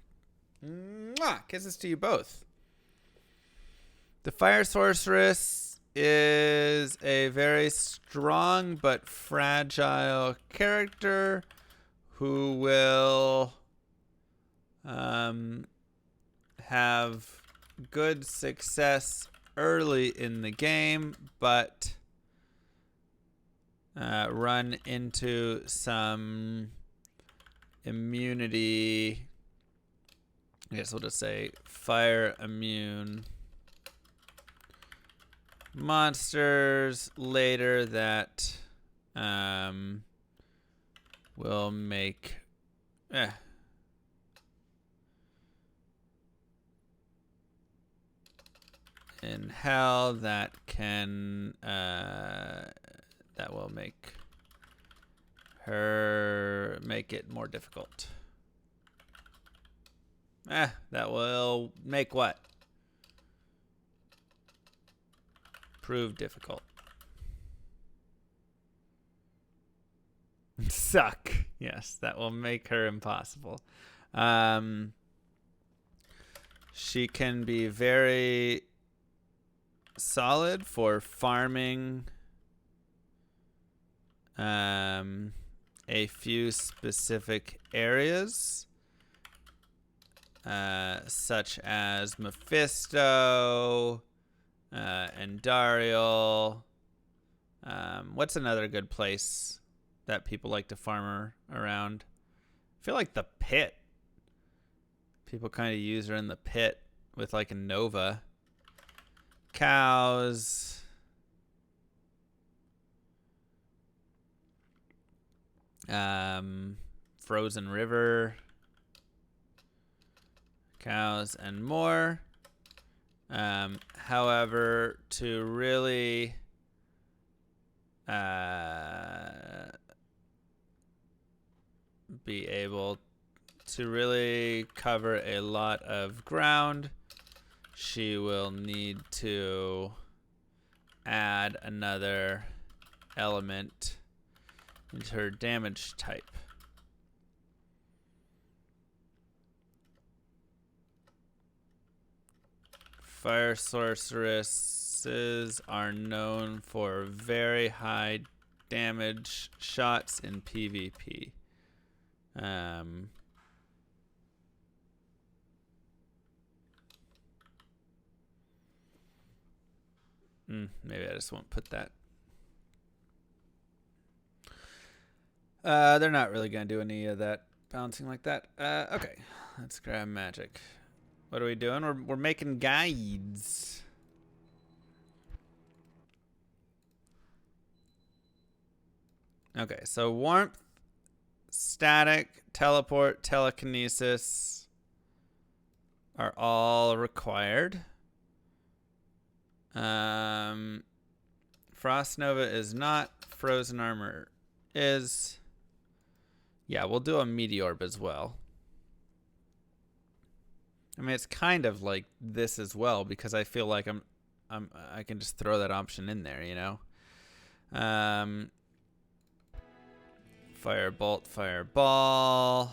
Mwah! Kisses to you both. The fire sorceress is a very strong but fragile character who will have good success early in the game, but run into some immunity. I guess we'll just say fire immune monsters later that will make in hell that can that will make it more difficult. That will make what? Prove difficult. Suck. Yes, that will make her impossible. She can be very solid for farming a few specific areas, such as Mephisto and Dariel. What's another good place that people like to farm around? I feel like the pit. People kind of use her in the pit with like a Nova. Cows. Frozen River. Cows and more. However, to really be able to really cover a lot of ground, she will need to add another element into her damage type. Fire sorceresses are known for very high damage shots in PvP. Maybe I just won't put that. They're not really going to do any of that bouncing like that. Okay, let's grab magic. What are we doing? We're making guides. Okay, so warmth, static, teleport, telekinesis are all required. Frost Nova is not. Frozen armor is. Yeah, we'll do a Meteorb as well. I mean, it's kind of like this as well because I feel like I can just throw that option in there, you know. Firebolt, fireball.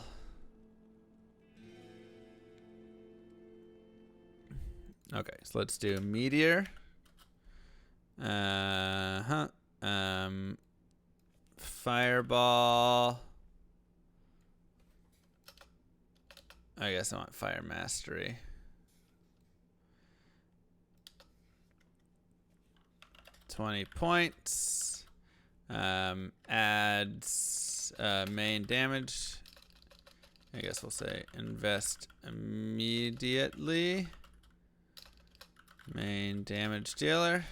Okay, so let's do meteor. Fireball. I guess I want fire mastery. $20. Adds main damage. I guess we'll say invest immediately. Main damage dealer.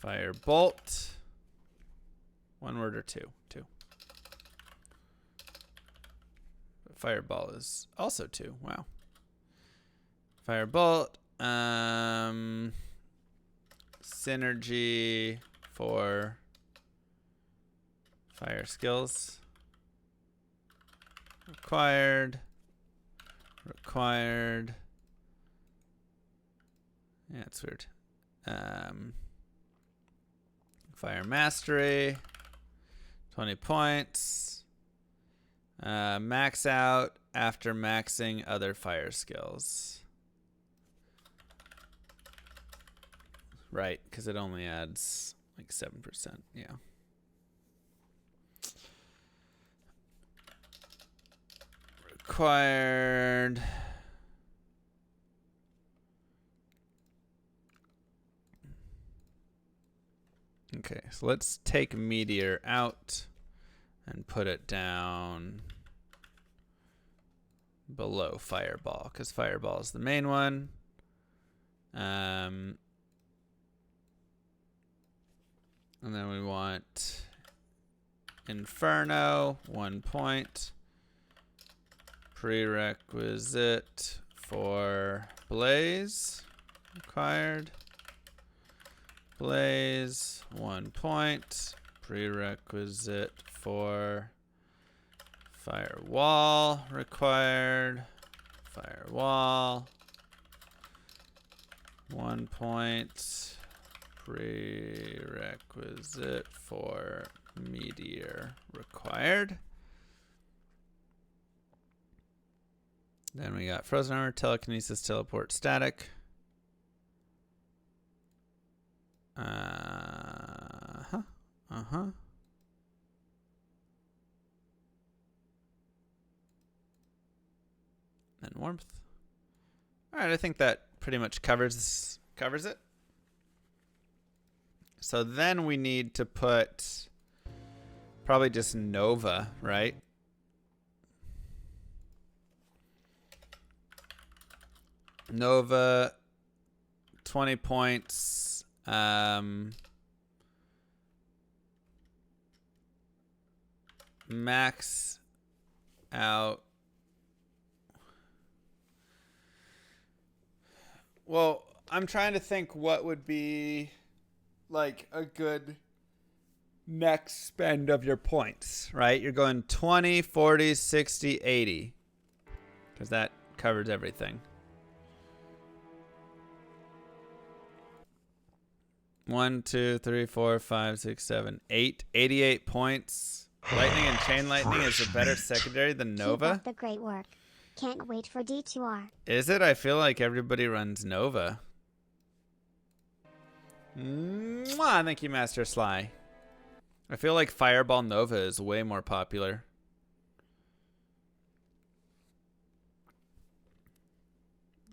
Firebolt. One word or two? Two. Fireball is also two. Wow. Firebolt. Synergy for fire skills. Required. Required. Yeah, it's weird. Fire mastery. 20 points. Max out after maxing other fire skills. Right, because it only adds like 7%. Yeah. Required. Okay, so let's take meteor out and put it down below fireball, because fireball is the main one. And then we want Inferno, 1 point. Prerequisite for Blaze, required. Blaze, 1 point. Prerequisite for Firewall, required. Firewall, 1 point. Prerequisite for Meteor, required. Then we got Frozen Armor, Telekinesis, Teleport, Static. And Warmth. All right, I think that pretty much covers it. So then we need to put probably just Nova, right? Nova, 20 points. Max out. Well, I'm trying to think what would be like a good next spend of your points, right? You're going 20, 40, 60, 80. Because that covers everything. 1, 2, 3, 4, 5, 6, 7, 8. 88 points. Lightning and Chain Lightning is a better secondary than Nova. Keep up the great work. Can't wait for D2R. Is it? I feel like everybody runs Nova. Mwah, thank you, Master Sly. I feel like Fireball Nova is way more popular.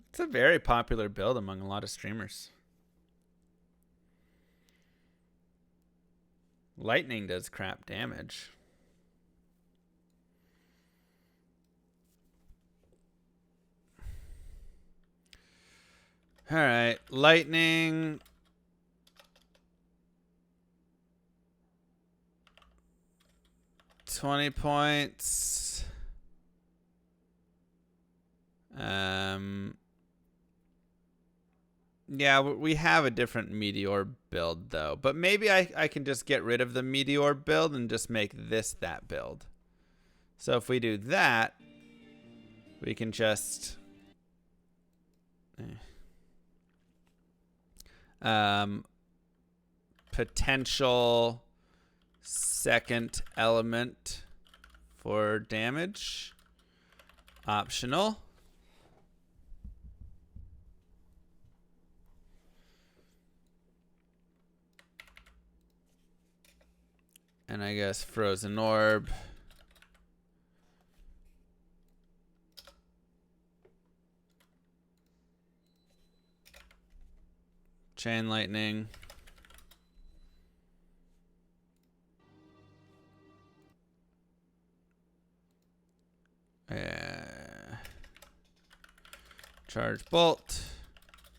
It's a very popular build among a lot of streamers. Lightning does crap damage. All right, lightning. $20 points. Yeah, we have a different Meteor build though, but maybe I can just get rid of the Meteor build and just make this that build. So if we do that, we can just Potential second element for damage. Optional. And I guess frozen orb. Chain lightning. Charge bolt.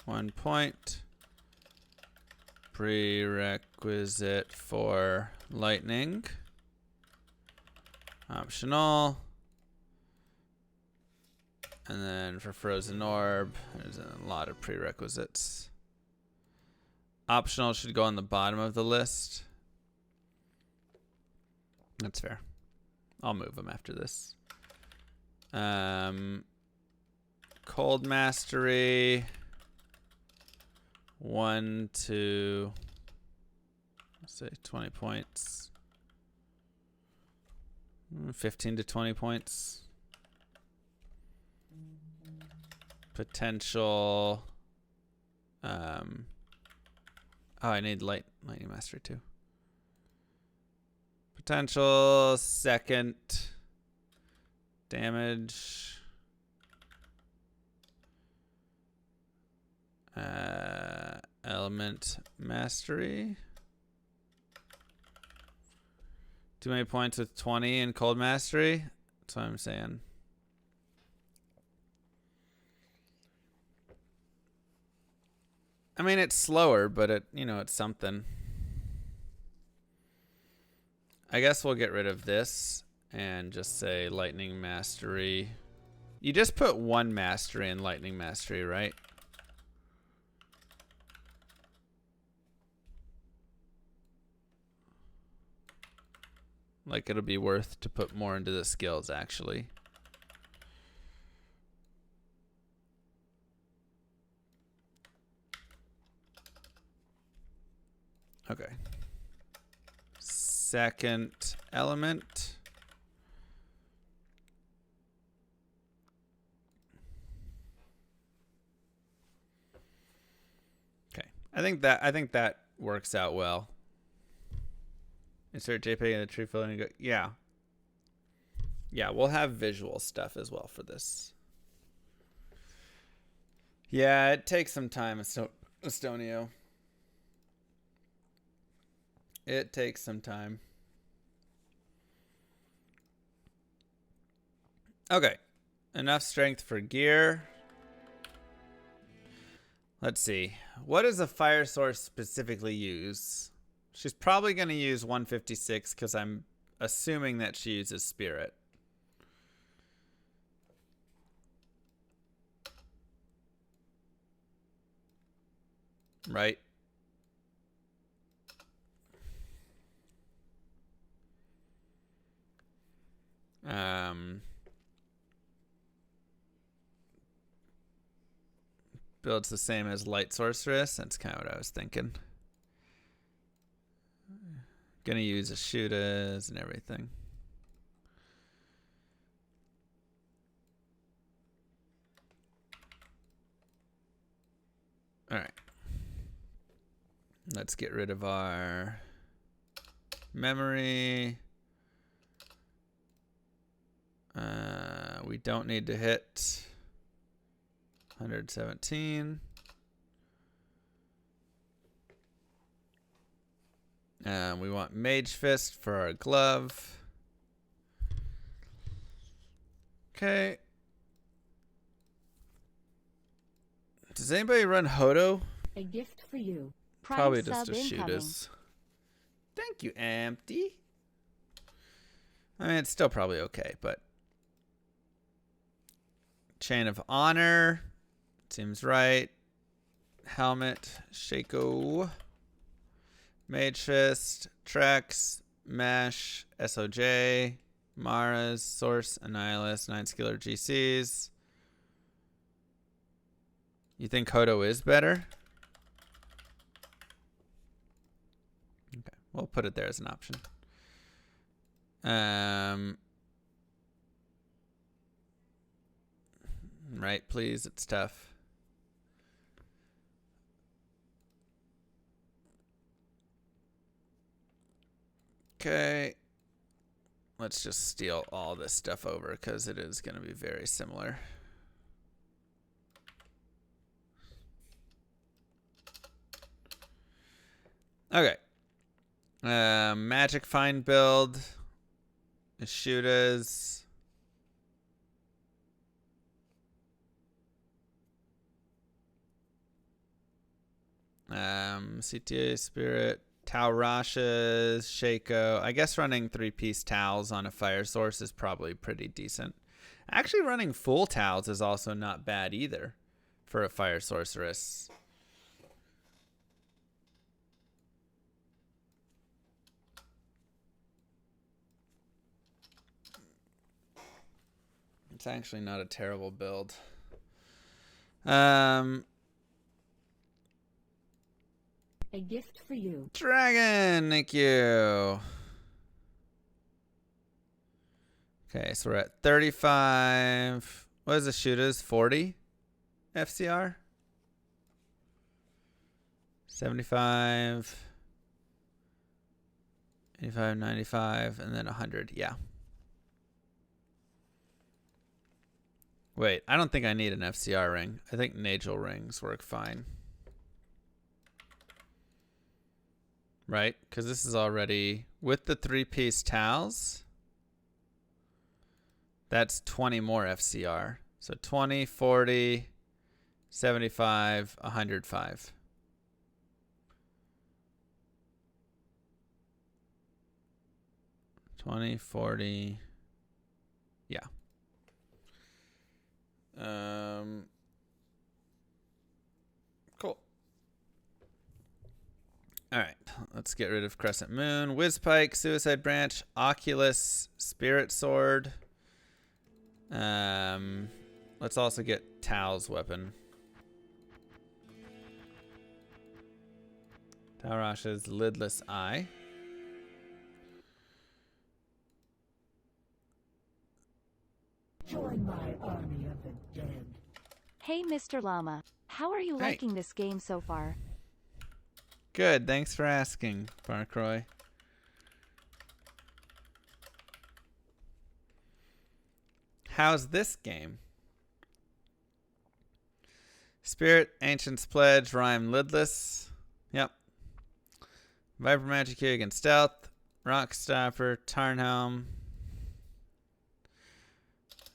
1 point. Prerequisite for lightning. Optional. And then for frozen orb, there's a lot of prerequisites. Optional should go on the bottom of the list. That's fair. I'll move them after this. Cold mastery. 1 to, let's say 20 points. 15 to 20 points. Potential. Oh, I need lightning mastery too. Potential second damage. Element mastery. Too many points with 20 in cold mastery. That's what I'm saying. I mean, it's slower, but it's something. I guess we'll get rid of this and just say lightning mastery. You just put 1 mastery in lightning mastery, right? Like, it'll be worth to put more into the skills, actually. Okay. Second element. Okay. I think that works out well. Insert JPEG in the tree filling and go. Yeah. Yeah, we'll have visual stuff as well for this. Yeah, it takes some time, Estonio. It takes some time. Okay. Enough strength for gear. Let's see. What does a fire source specifically use? She's probably going to use 156 because I'm assuming that she uses spirit. Right? Builds the same as light sorceress. That's kind of what I was thinking. Gonna use a shooters and everything. All right. Let's get rid of our memory. We don't need to hit 117. We want Mage Fist for our glove. Okay. Does anybody run Hodo? A gift for you. Prime Probably just sub to shoot incoming. us. Thank you, Empty. I mean, it's still probably okay, but... Chain of Honor. Seems right. Helmet. Shaco. Mage Fist. Trex. Mesh. SOJ. Mara's. Source. Annihilus. 9 Skiller GCs. You think Hodo is better? Okay, we'll put it there as an option. Right, please. It's tough. Okay. Let's just steal all this stuff over because it is going to be very similar. Okay. Magic Find build. Shooters. CTA Spirit. Taurashas, Shaco. I guess running 3-piece towels on a fire source is probably pretty decent. Actually, running full towels is also not bad either for a fire sorceress. It's actually not a terrible build. A gift for you. Dragon, thank you. Okay, so we're at 35. What is the shooters? 40 FCR? 75. 85, 95, and then 100. Yeah. Wait, I don't think I need an FCR ring. I think Nagel rings work fine. Right? Because this is already with the 3-piece towels. That's 20 more FCR. So 20, 40, 75, 105. $20, $40. Yeah. Cool. All right, let's get rid of Crescent Moon, Whizpike, Suicide Branch, Oculus, Spirit Sword. Let's also get Tao's weapon. Taurash's Lidless Eye. Join my army of the dead. Hey, Mr. Llama. How are you liking this game so far? Good, thanks for asking, Barcroy. How's this game? Spirit, Ancient's Pledge, Rhyme Lidless. Yep. Viper Magic here against Stealth. Rockstopper, Tarnhelm.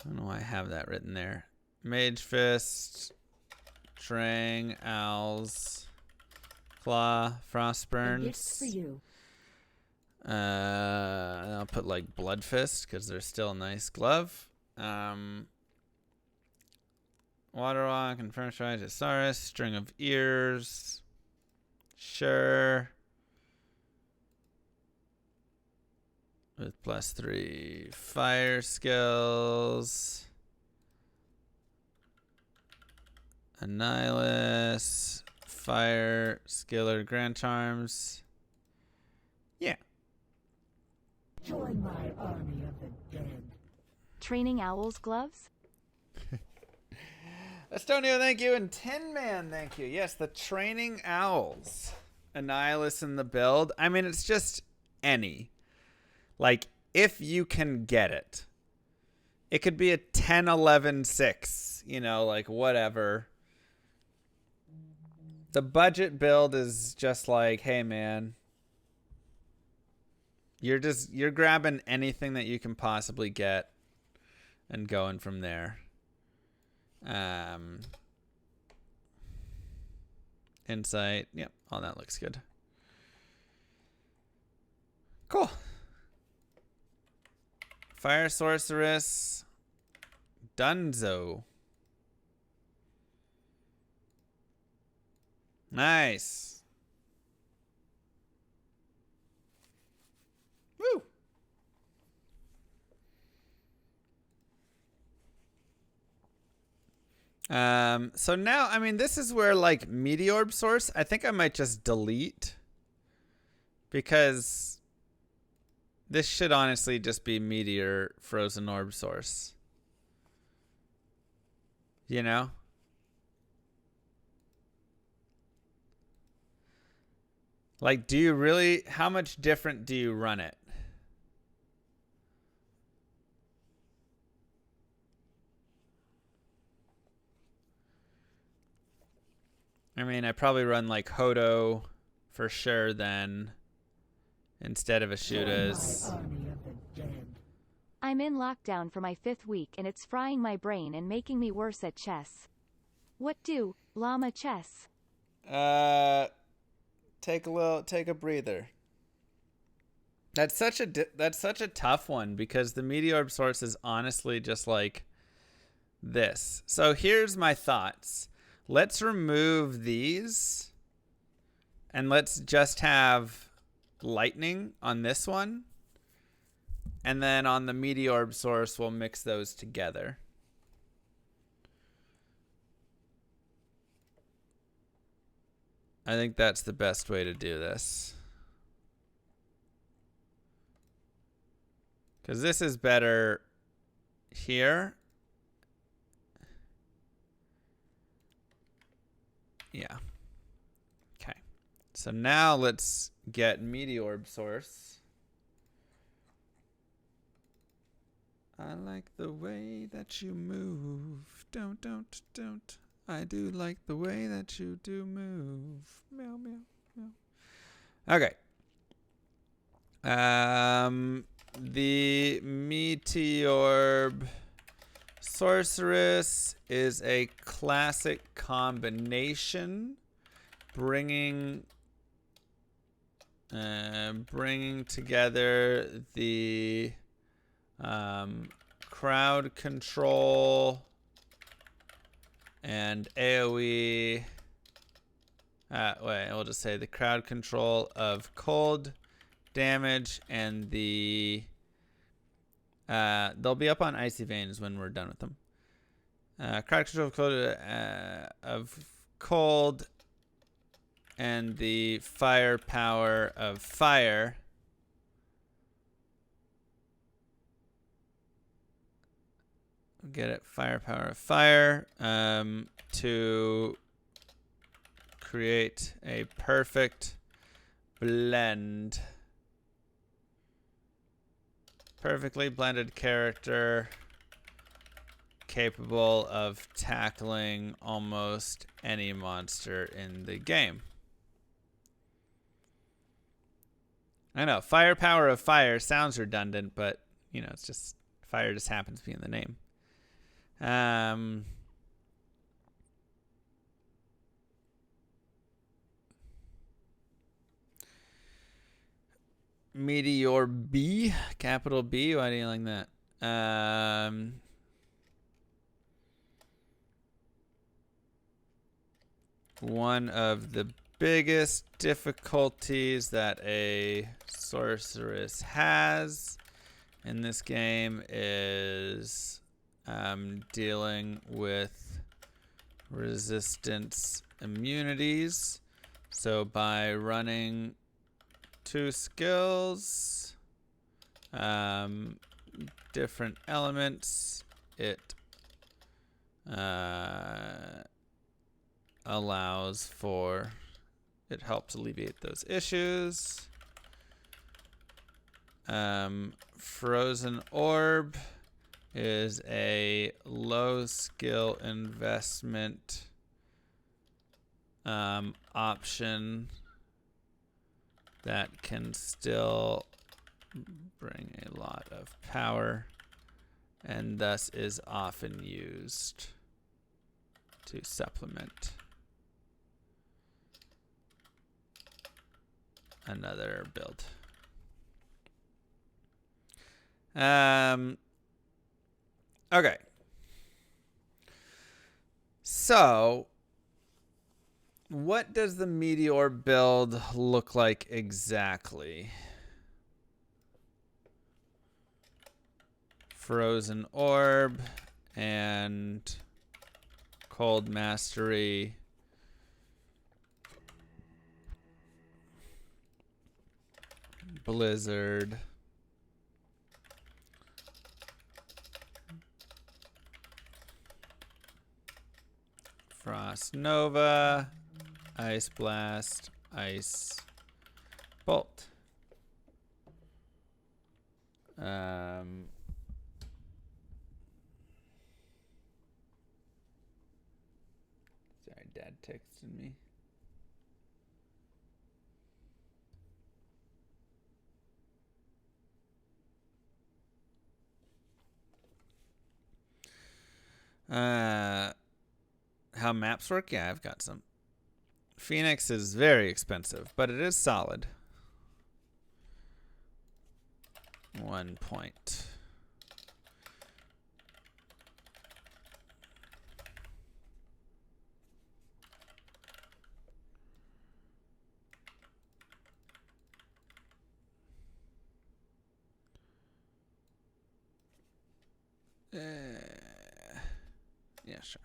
I don't know why I have that written there. Mage Fist, Trang, Owls, Claw, Frostburns. Gifts for you. I'll put like Blood Fist because they're still a nice glove. Waterwalk, Infernal Strike, Sorceress, String of Ears. Sure. With +3 fire skills. Annihilus. Fire. Skiller. Grand Charms. Yeah. Join my army of the dead. Training Owl's gloves? Estonio, thank you. And Tin Man, thank you. Yes, the Training Owls. Annihilus in the build. I mean, it's just any. Like, if you can get it. It could be a 10, 11, 6. You know, like, whatever. The budget build is just like, hey, man. You're grabbing anything that you can possibly get and going from there. Insight. Yep, all that looks good. Cool. Fire Sorceress. Dunzo. Nice. Woo. So now, I mean, this is where like Meteorb source, I think I might just delete because this should honestly just be Meteor Frozen Orb source. You know? Like, do you really, how much different do you run it? I mean, I probably run like Hodo for sure then instead of Ashuda's. Army of the dead. I'm in lockdown for my 5th week and it's frying my brain and making me worse at chess. What do, llama chess? Take a breather. That's such a tough one because the Meteorb source is honestly just like this. So here's my thoughts. Let's remove these and let's just have lightning on this one. And then on the Meteorb source, we'll mix those together. I think that's the best way to do this. Because this is better here. Yeah. Okay. So now let's get Meteorb source. I like the way that you move. Don't. I do like the way that you do move. Meow, meow, meow. Okay. The Meteorb sorceress is a classic combination, bringing together the crowd control and AoE. We'll just say the crowd control of cold damage and the they'll be up on icy veins when we're done with them. Crowd control of cold and the firepower of fire. Get it, firepower of fire, to create a perfect blend. Perfectly blended character capable of tackling almost any monster in the game. I know, firepower of fire sounds redundant, but you know, it's just fire just happens to be in the name. Meteorb, capital B. Why do you like that? One of the biggest difficulties that a sorceress has in this game is dealing with resistance immunities. So by running 2 skills, different elements, it allows for, it helps alleviate those issues. Frozen Orb is a low skill investment option that can still bring a lot of power and thus is often used to supplement another build. Okay. So, what does the Meteor build look like exactly? Frozen Orb and Cold mastery. Blizzard. Frost Nova. Ice Blast. Ice Bolt. Sorry, Dad texted me. How maps work? Yeah, I've got some. Phoenix is very expensive, but it is solid. 1 point. Yeah, sure.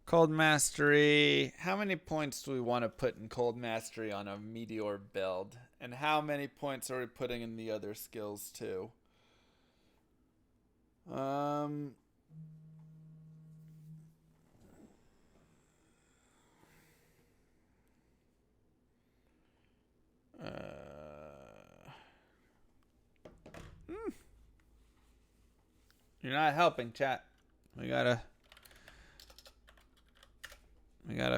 Cold Mastery. How many points do we want to put in Cold Mastery on a Meteor build? And how many points are we putting in the other skills too? You're not helping, chat. We gotta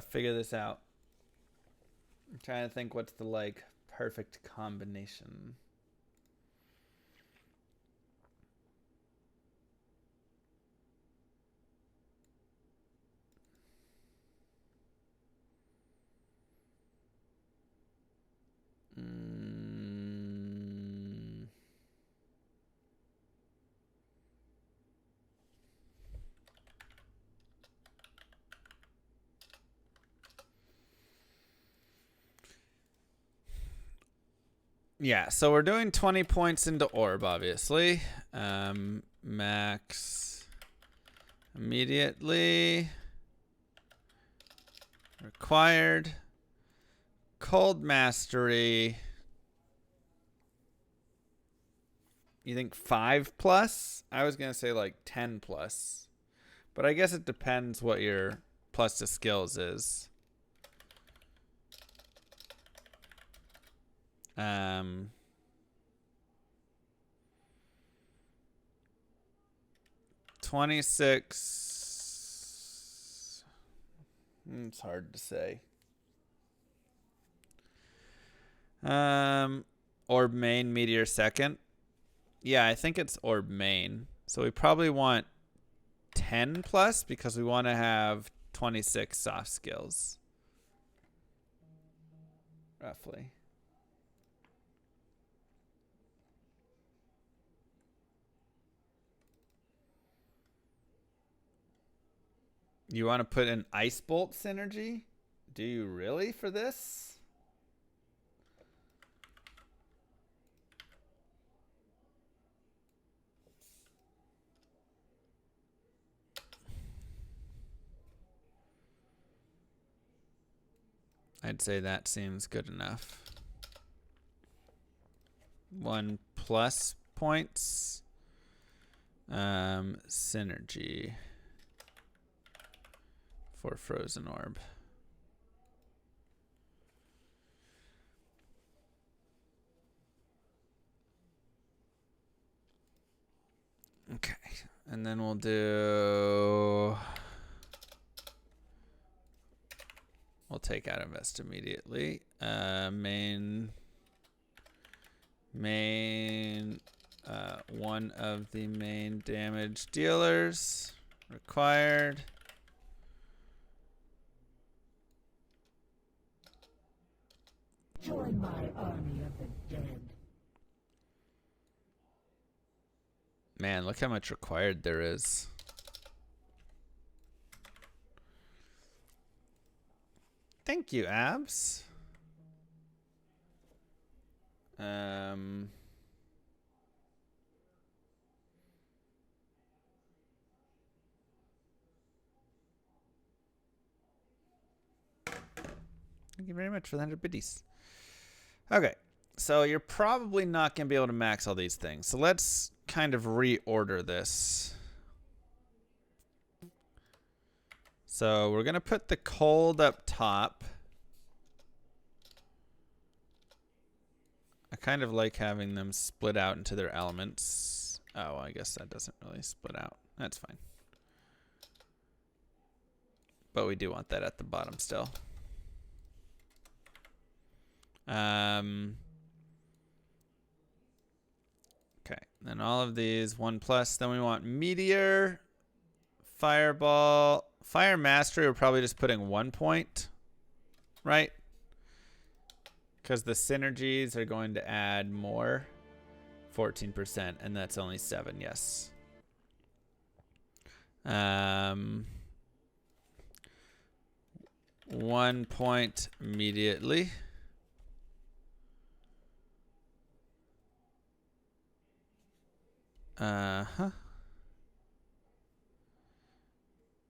figure this out. I'm trying to think what's the like perfect combination. Yeah, so we're doing 20 points into Orb, obviously. Max immediately. Required. Cold Mastery. You think 5 plus? I was going to say like 10 plus. But I guess it depends what your plus to skills is. 26. It's hard to say. Orb main, meteor second. Yeah, I think it's orb main. So we probably want 10 plus because we want to have 26 soft skills. Roughly. You want to put an Ice Bolt synergy? Do you really for this? I'd say that seems good enough. 1 plus points. Synergy for Frozen Orb. Okay, and then we'll do... We'll take out Invest immediately. Main, one of the main damage dealers required. Join my army of the dead. Man, look how much required there is. Thank you, Abs. Thank you very much for the 100 biddies. Okay, so you're probably not going to be able to max all these things. So let's kind of reorder this. So we're going to put the cold up top. I kind of like having them split out into their elements. Oh, I guess that doesn't really split out. That's fine. But we do want that at the bottom still. Okay, then all of these 1+. Then we want Meteor, Fireball, Fire Mastery. We're probably just putting 1 point, right? Because the synergies are going to add more. 14%, and that's only 7, yes. 1 point immediately.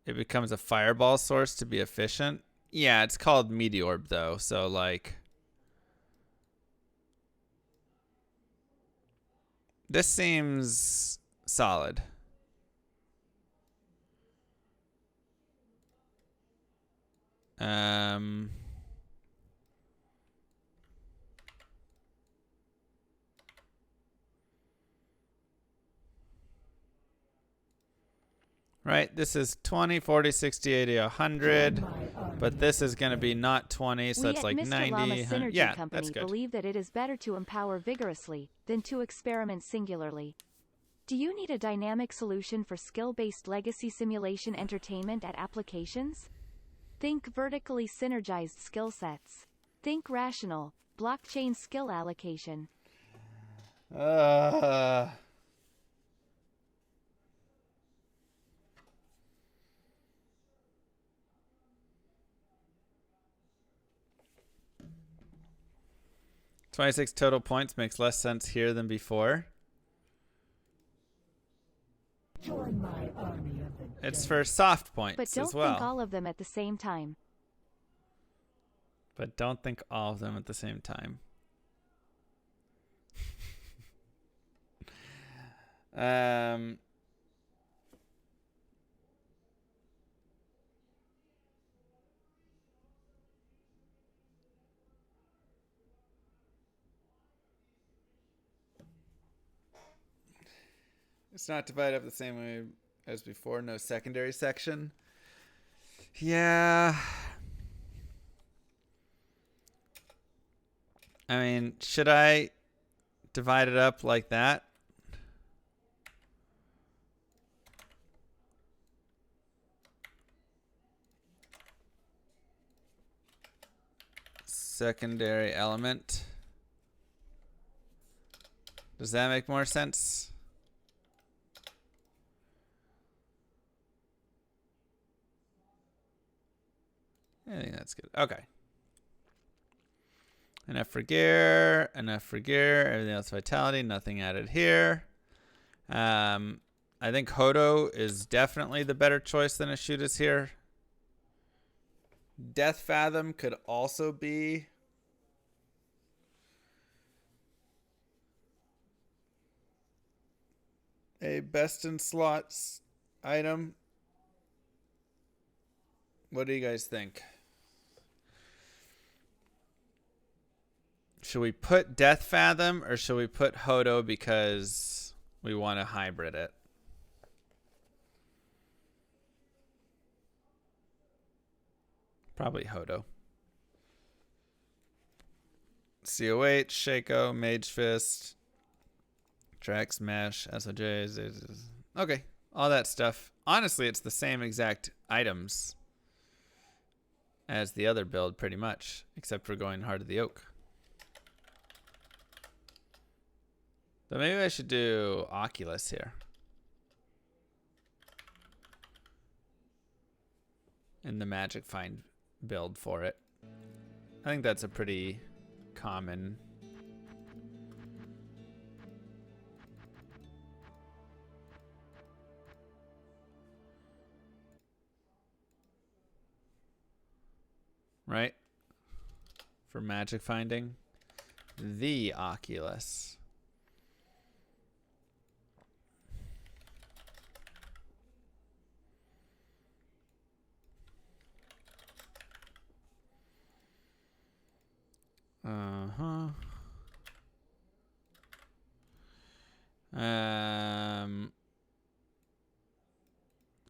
It becomes a fireball source to be efficient. Yeah, it's called Meteorb though, so like this seems solid. Right, this is 20, 40, 60, 80, 100. But this is going to be not 20, so that's like Mr. 90. Llama Synergy Yeah, Company that's good. believe that it is better to empower vigorously than to experiment singularly. Do you need a dynamic solution for skill-based legacy simulation entertainment at applications? Think vertically synergized skill sets. Think rational, blockchain skill allocation. 26 total points makes less sense here than before. Join my army of the dead. It's for soft points But don't as well. think all of them at the same time. But don't think all of them at the same time. It's not divided up the same way as before. No secondary section. Yeah. I mean, should I divide it up like that? Secondary element. Does that make more sense? I think that's good. Okay. Enough for gear. Enough for gear. Everything else vitality. Nothing added here. I think Hodo is definitely the better choice than a shoot is here. Death Fathom could also be a best in slots item. What do you guys think? Should we put Death Fathom or should we put Hodo because we want to hybrid it? Probably Hodo. COH, Shaco, Mage Fist, Trax, Mesh, SOJs. Okay, all that stuff. Honestly, it's the same exact items as the other build pretty much, except for going Heart of the Oak. But maybe I should do Oculus here. In the Magic Find build for it. I think that's a pretty common. Right? for magic finding. The Oculus. Uh-huh.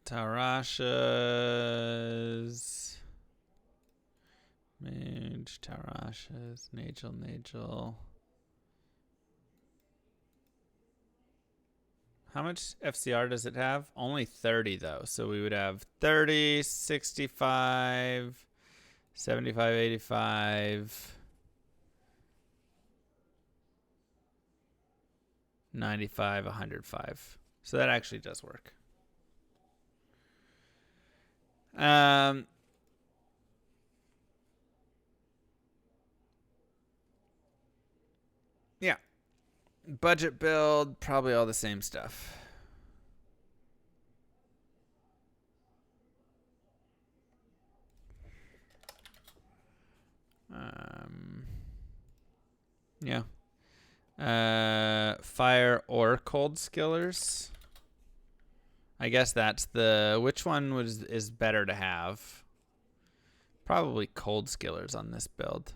Tarashas. Mage, Tarashas, Nagel. How much FCR does it have? Only 30 though. So we would have 30, 65, 75, 85, 95, 105. So that actually does work. Yeah. Budget build, probably all the same stuff. Yeah. Fire or cold skillers. I guess that's the... Which one is better to have? Probably cold skillers on this build.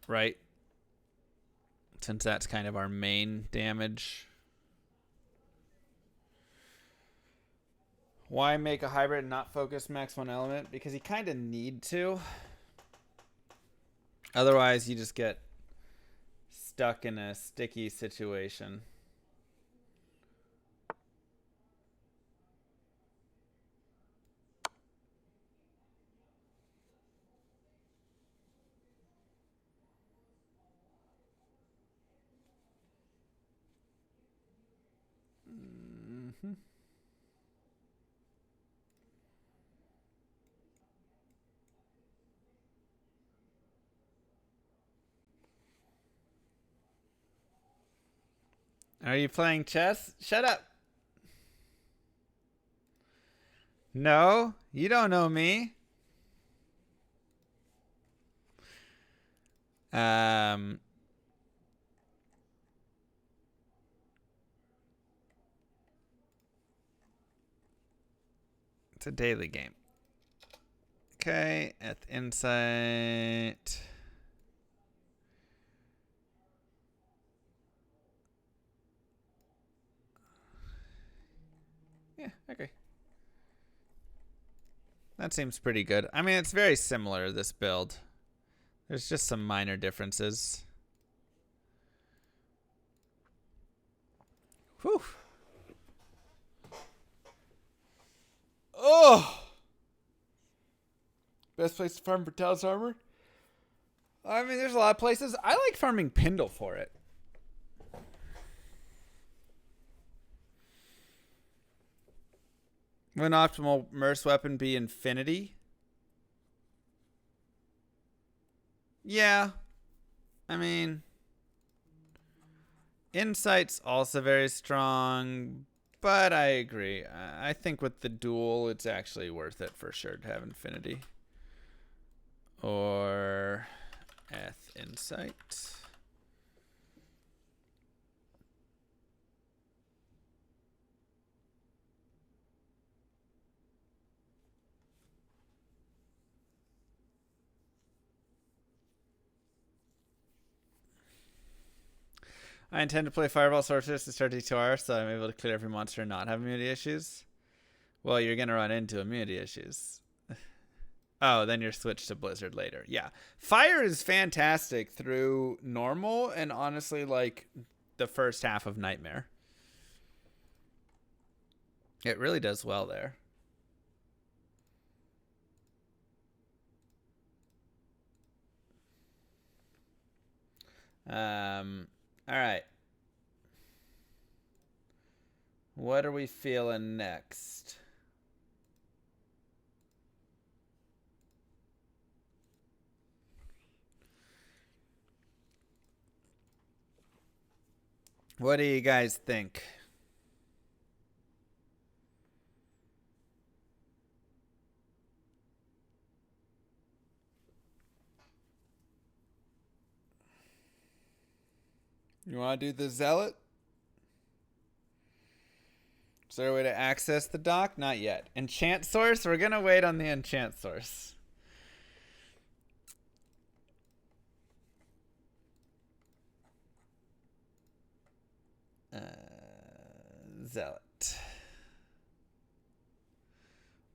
Right? Since that's kind of our main damage. Why make a hybrid and not focus max one element? Because you kind of need to. Otherwise, you just get stuck in a sticky situation. Are you playing chess? Shut up. No, you don't know me. It's a daily game. Okay, at insight. Yeah, okay. That seems pretty good. I mean, it's very similar, this build. There's just some minor differences. Whew. Oh! Best place to farm for Talos armor? I mean, there's a lot of places. I like farming Pindle for it. Would an optimal Merce weapon be Infinity? Yeah. I mean, Insight's also very strong, but I agree. I think with the duel, it's actually worth it for sure to have Infinity. Or Insight. I intend to play Fireball Sorceress to start D2R, so I'm able to clear every monster and not have immunity issues. Well, you're going to run into immunity issues. Oh, then you're switched to Blizzard later. Yeah. Fire is fantastic through normal and honestly, like, the first half of Nightmare. It really does well there. All right. What are we feeling next? What do you guys think? You want to do the Zealot? Is there a way to access the dock? Not yet. Enchant source? We're going to wait on the enchant source. Zealot.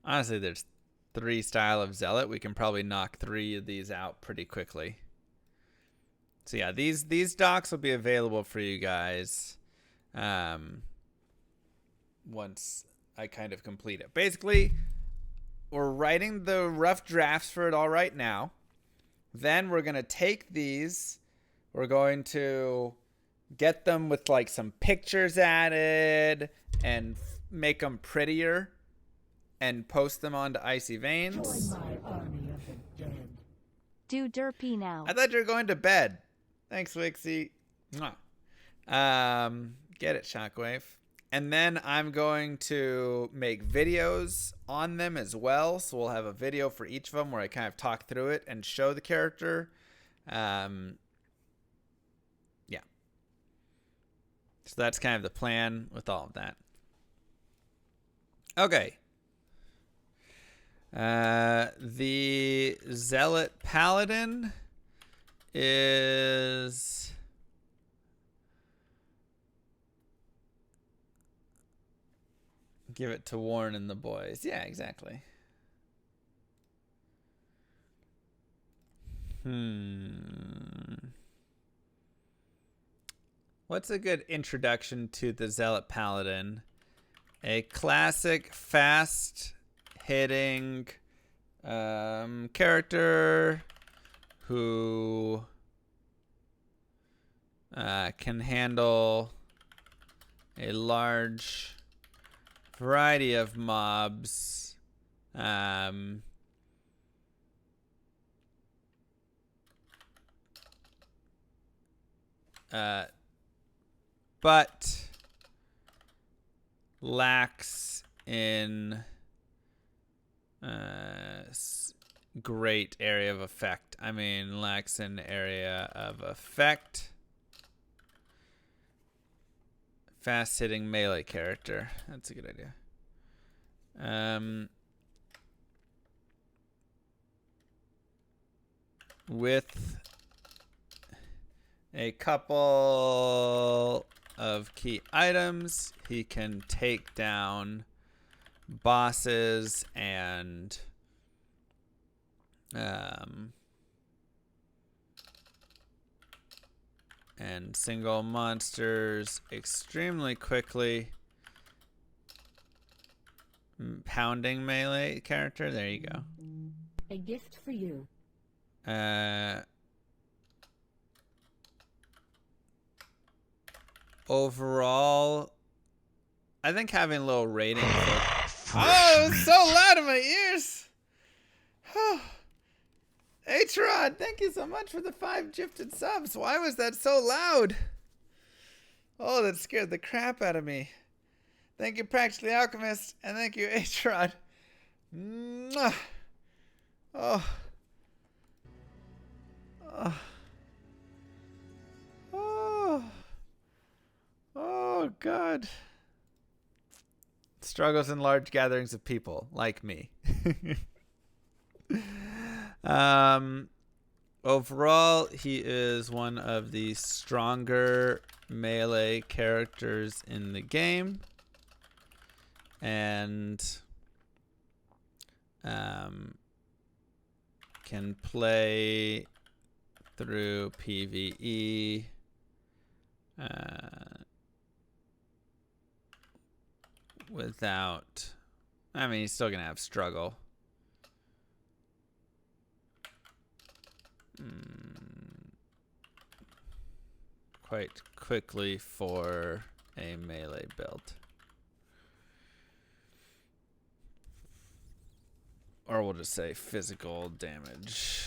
Honestly, there's 3 style of Zealot. We can probably knock 3 of these out pretty quickly. So yeah, these docks will be available for you guys once I kind of complete it. Basically, we're writing the rough drafts for it all right now. Then we're going to take these. We're going to get them with like some pictures added and make them prettier and post them onto Icy Veins. Join my army of the dead. Do derpy now. I thought you were going to bed. Thanks, Wixie. Mwah. Get it, Shockwave. And then I'm going to make videos on them as well. So we'll have a video for each of them where I kind of talk through it and show the character. Yeah. So that's kind of the plan with all of that. Okay. The Zealot Paladin is... Give it to Warren and the boys. Yeah, exactly. What's a good introduction to the Zealot Paladin? A classic, fast-hitting character who can handle a large variety of mobs. But lacks in great area of effect. I mean, lacks in area of effect. Fast hitting melee character. That's a good idea. With a couple of key items, he can take down bosses and single monsters extremely quickly. Pounding melee character. There you go. A gift for you. Overall, I think having a little rating. Oh, it's so loud in my ears. H-Rod, thank you so much for the 5 gifted subs. Why was that so loud? Oh, that scared the crap out of me. Thank you, Practically Alchemist, and thank you, H-Rod. Mwah. Oh. Oh. Oh. Oh, God. Struggles in large gatherings of people, like me. Overall, he is one of the stronger melee characters in the game. And can play through PvE without, I mean, he's still gonna have struggle. Quite quickly for a melee build. Or we'll just say physical damage.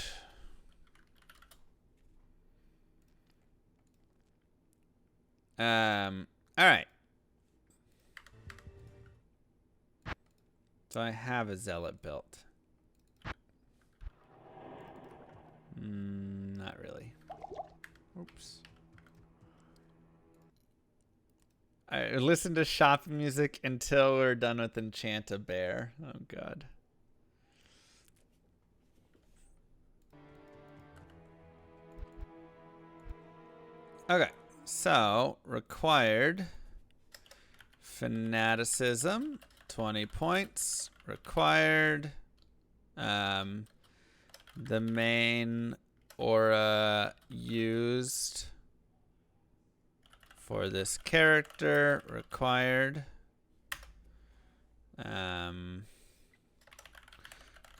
All right. So I have a Zealot built. Not really. Oops. I listen to shop music until we're done with Enchant a Bear. Oh god. Okay, so required fanaticism, 20 points. Required the main aura used for this character required.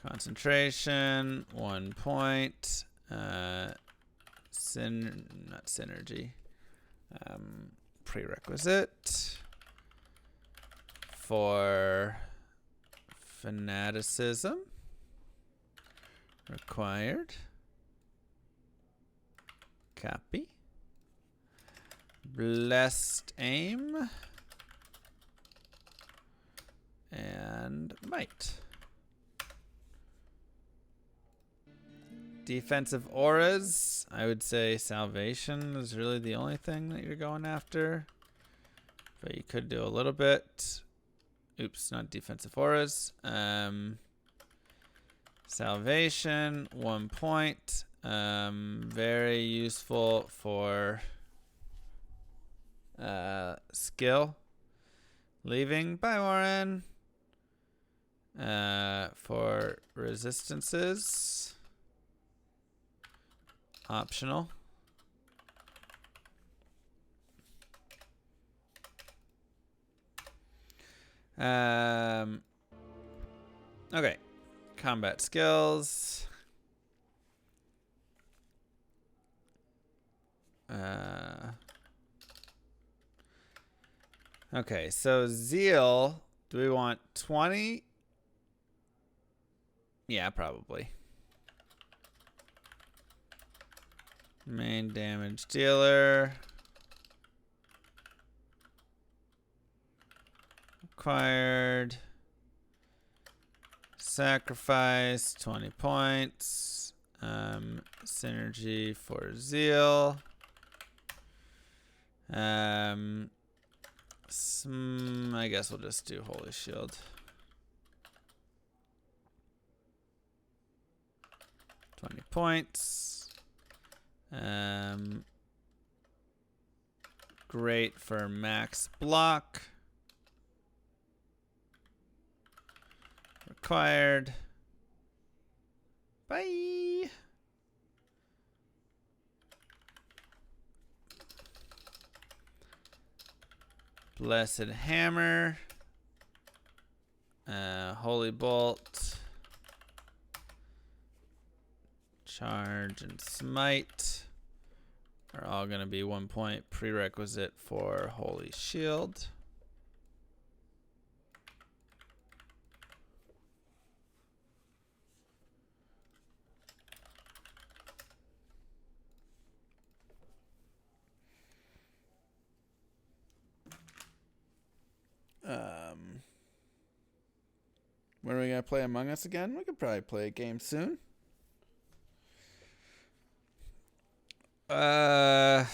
Concentration, 1 point. Not synergy. Prerequisite for fanaticism required. Copy. Blessed aim and might. Defensive auras, I would say salvation is really the only thing that you're going after, but you could do a little bit. Oops, not defensive auras. Salvation, 1 point. Very useful for skill. Leaving. Bye, Warren. For resistances. Optional. Okay. Combat skills. Okay, so Zeal, do we want 20? Yeah, probably. Main damage dealer. Acquired. Sacrifice, 20 points. Synergy for Zeal. I guess we'll just do Holy Shield. 20 points. Great for max block. Required. Bye. Blessed Hammer. Holy Bolt. Charge and Smite are all going to be 1 point prerequisite for Holy Shield. When are we going to play Among Us again? We could probably play a game soon. Are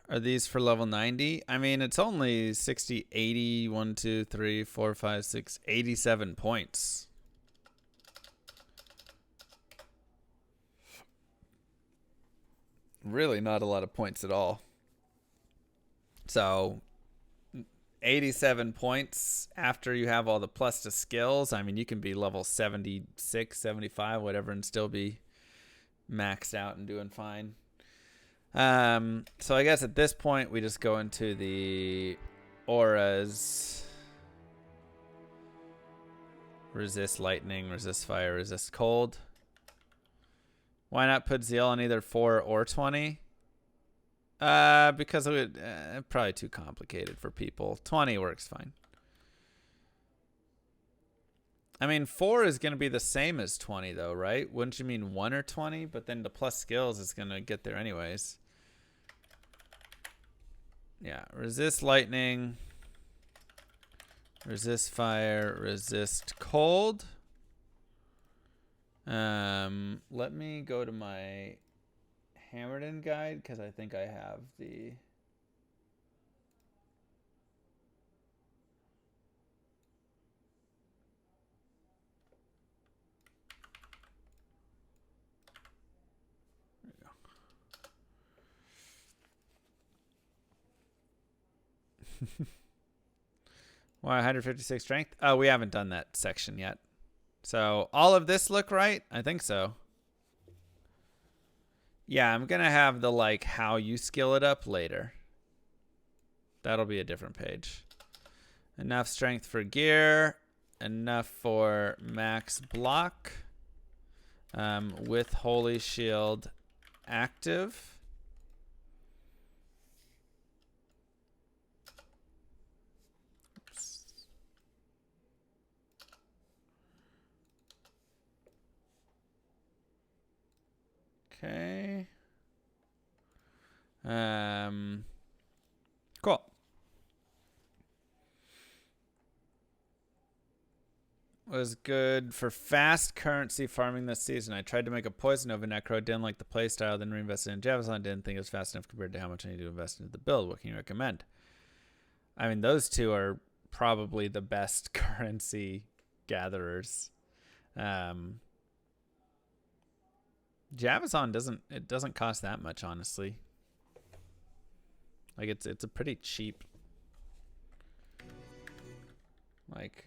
these for level 90? I mean, it's only 60, 80, 1, 2, 3, 4, 5, 6, 87 points. Really not a lot of points at all. So 87 points after you have all the plus to skills. I mean, you can be level 76, 75, whatever, and still be maxed out and doing fine. So I guess at this point we just go into the auras. Resist lightning, resist fire, resist cold. Why not put Zeal on either 4 or 20? Because it would probably too complicated for people. 20 works fine. I mean, 4 is going to be the same as 20 though, right? Wouldn't you mean 1 or 20? But then the plus skills is going to get there anyways. Yeah, resist lightning, resist fire, resist cold. Let me go to my Hammered In guide because I think I have the Why 156 strength? Oh, we haven't done that section yet. So all of this look right? I think so. Yeah, I'm gonna have the like how you skill it up later. That'll be a different page. Enough strength for gear. Enough for max block. With Holy Shield active. Oops. Okay. Cool. Was good for fast currency farming this season. I tried to make a Poison Nova Necro, didn't like the playstyle, then reinvested in Javelin, didn't think it was fast enough compared to how much I need to invest into the build. What can you recommend? I mean, those two are probably the best currency gatherers. Javazon doesn't cost that much, honestly. Like it's a pretty cheap, like,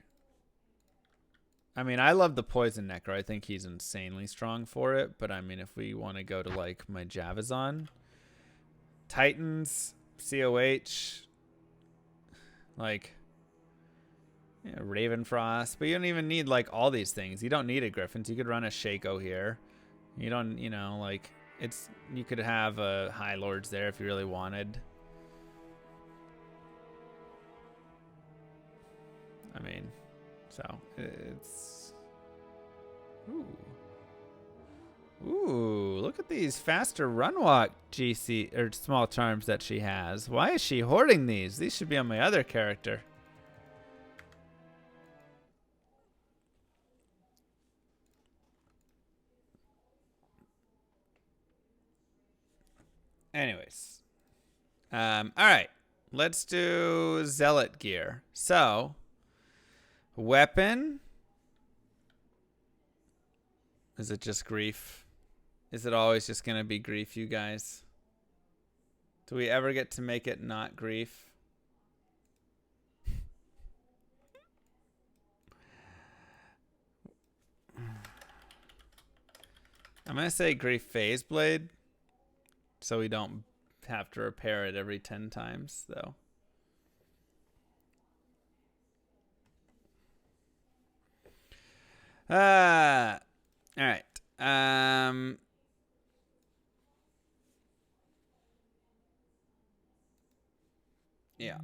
I mean, I love the Poison Necro. I think he's insanely strong for it. But I mean, if we want to go to like my Javazon, Titans, COH, like, yeah, Ravenfrost. But you don't even need like all these things. You don't need a Griffins. You could run a Shaco here. You don't, you know, like it's, you could have a High Lords there if you really wanted. I mean, so it's, ooh, look at these faster run walk GC or small charms that she has. Why is she hoarding these? These should be on my other character. Anyways, all right, let's do Zealot gear. So, weapon. Is it just grief? Is it always just going to be grief, you guys? Do we ever get to make it not grief? I'm going to say grief phase blade, so we don't have to repair it every 10 times, though. All right. Yeah.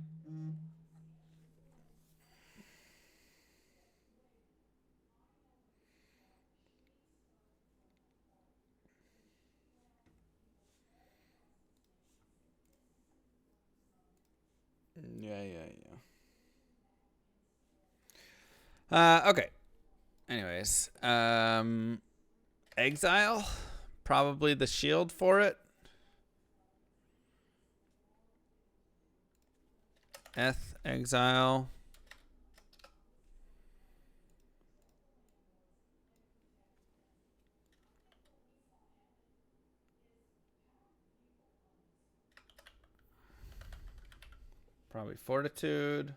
Yeah. Okay. Anyways, exile, probably the shield for it. Exile. Probably fortitude.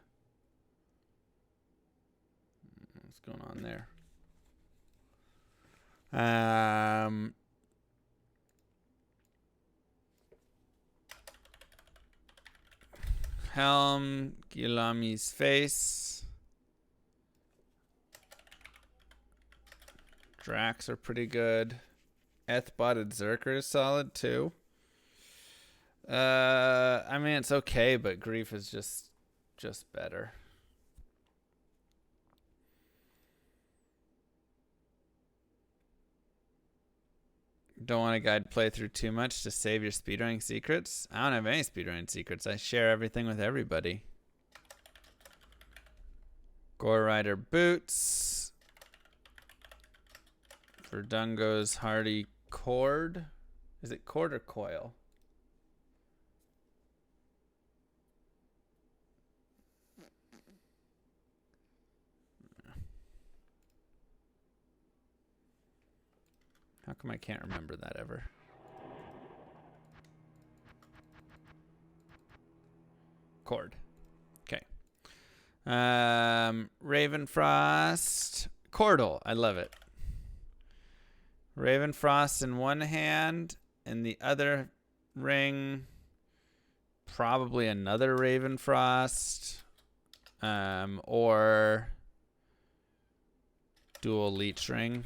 What's going on there? Helm, Gilami's face. Drax are pretty good. Eth-botted Zerker is solid too. I mean, it's okay, but grief is just better. Don't want to guide playthrough too much to save your speedrunning secrets. I don't have any speedrunning secrets. I share everything with everybody. Gore Rider boots. Verdungo's hardy cord. Is it cord or coil? How come I can't remember that ever? Cord. Ravenfrost. Cordal. I love it. Ravenfrost in one hand. In the other ring, probably another Ravenfrost. Or dual Leech Ring.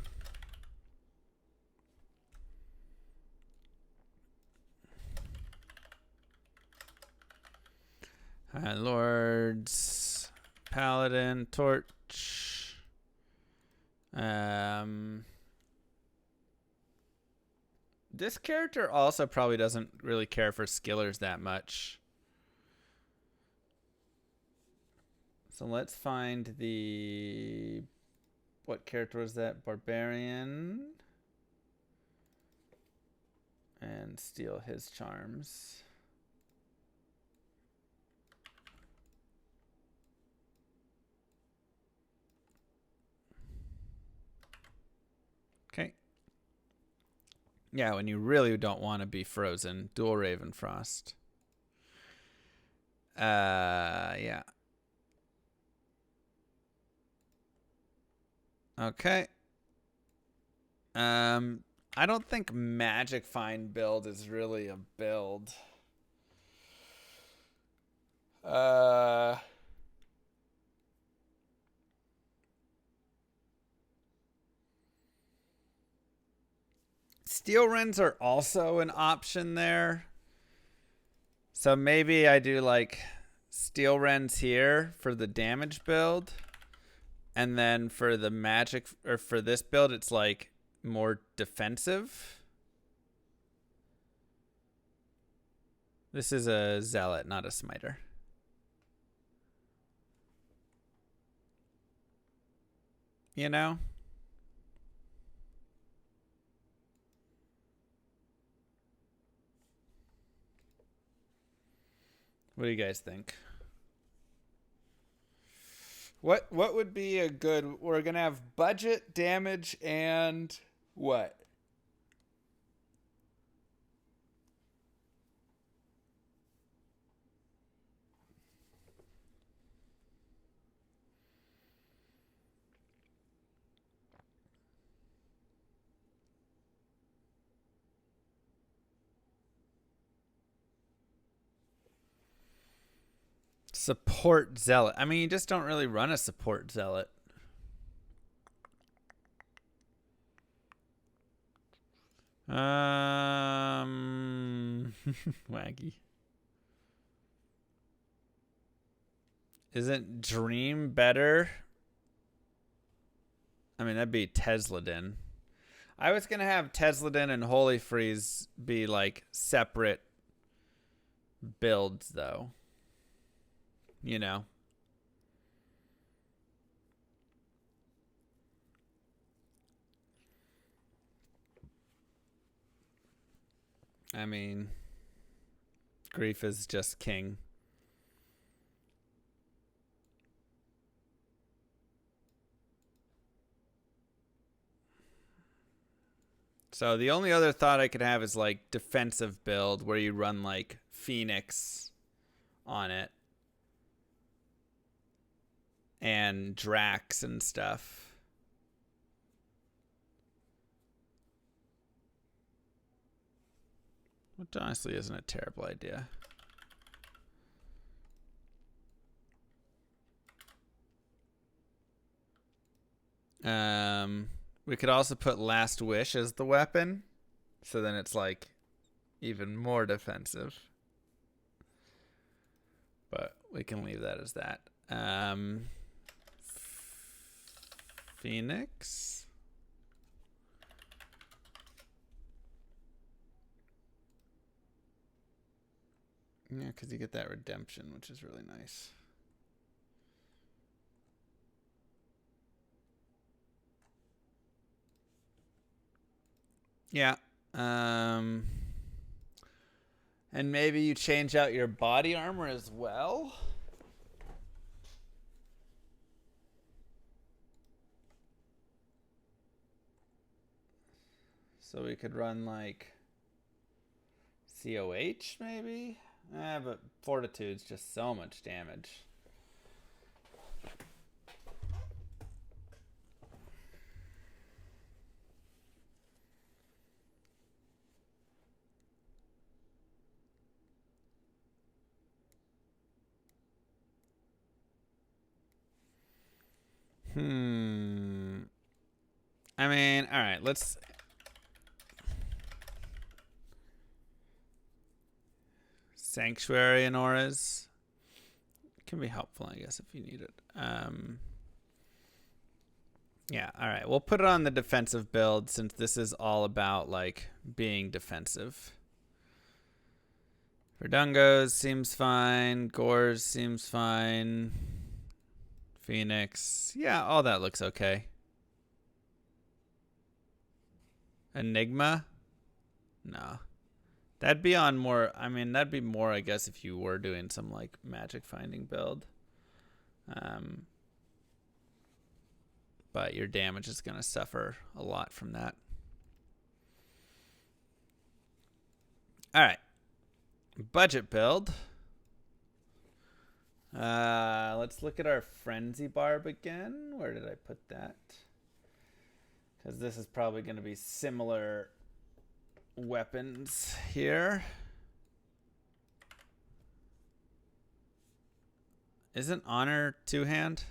High Lords, Paladin, Torch. This character also probably doesn't really care for skillers that much. So let's find the... What character was that? Barbarian. And steal his charms. Okay. Yeah, when you really don't want to be frozen, dual Ravenfrost. Yeah. Okay. I don't think Magic Find build is really a build. Steel Rends are also an option there. So maybe I do like Steel Rends here for the damage build. And then for the magic, or for this build, it's like more defensive. This is a Zealot, not a Smiter. You know? What do you guys think? What would be a good... We're going to have budget, damage, and what? Support Zealot. I mean, you just don't really run a support Zealot. Waggy. Isn't Dream better? I mean, that'd be Tesladin. I was going to have Tesladin and Holy Freeze be like separate builds, though. You know. I mean, Grief is just king. So the only other thought I could have is like defensive build where you run like Phoenix on it. And Drax and stuff. Which honestly isn't a terrible idea. We could also put Last Wish as the weapon. So then it's like even more defensive. But we can leave that as that. Phoenix. Yeah, because you get that redemption, which is really nice. Yeah. And maybe you change out your body armor as well. So we could run like COH maybe? But Fortitude's just so much damage. I mean, all right, let's... Sanctuary and auras can be helpful, I guess, if you need it. Yeah, all right. We'll put it on the defensive build since this is all about, like, being defensive. Verdungos seems fine. Gores seems fine. Phoenix. Yeah, all that looks okay. Enigma? No. That'd be on more... I mean, that'd be more, I guess, if you were doing some, like, magic finding build. But your damage is going to suffer a lot from that. All right. Budget build. Let's look at our Frenzy Barb again. Where did I put that? Because this is probably going to be similar weapons here. Isn't Honor two-hand?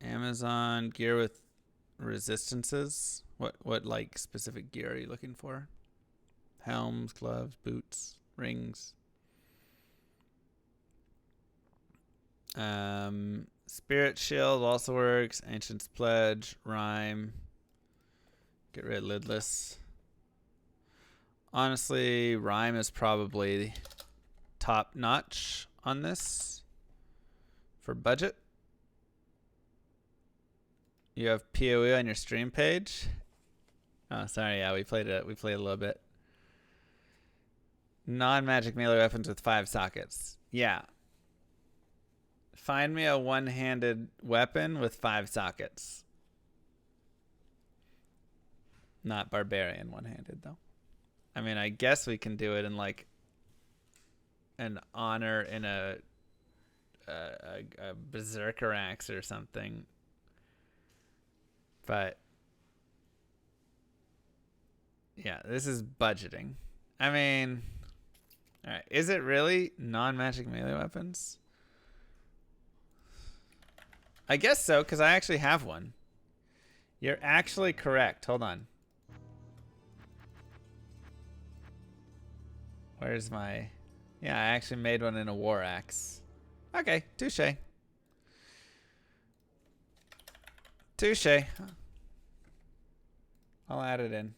Amazon gear with resistances. What like specific gear are you looking for? Helms, gloves, boots, rings. Spirit Shield also works. Ancient's Pledge, Rhyme. Get rid of Lidless. Honestly, Rhyme is probably top notch on this for budget. You have PoE on your stream page. Oh, sorry. Yeah, we played it. We played a little bit. Non-magic melee weapons with 5 sockets. Yeah. Find me a one-handed weapon with 5 sockets. Not barbarian one-handed, though. I mean, I guess we can do it in, like, an honor in a berserker axe or something. But yeah, this is budgeting. I mean, all right, is it really non-magic melee weapons? I guess so, because I actually have one. You're actually correct. Hold on. Where's my... Yeah, I actually made one in a war axe. Okay, touche. Touche. I'll add it in.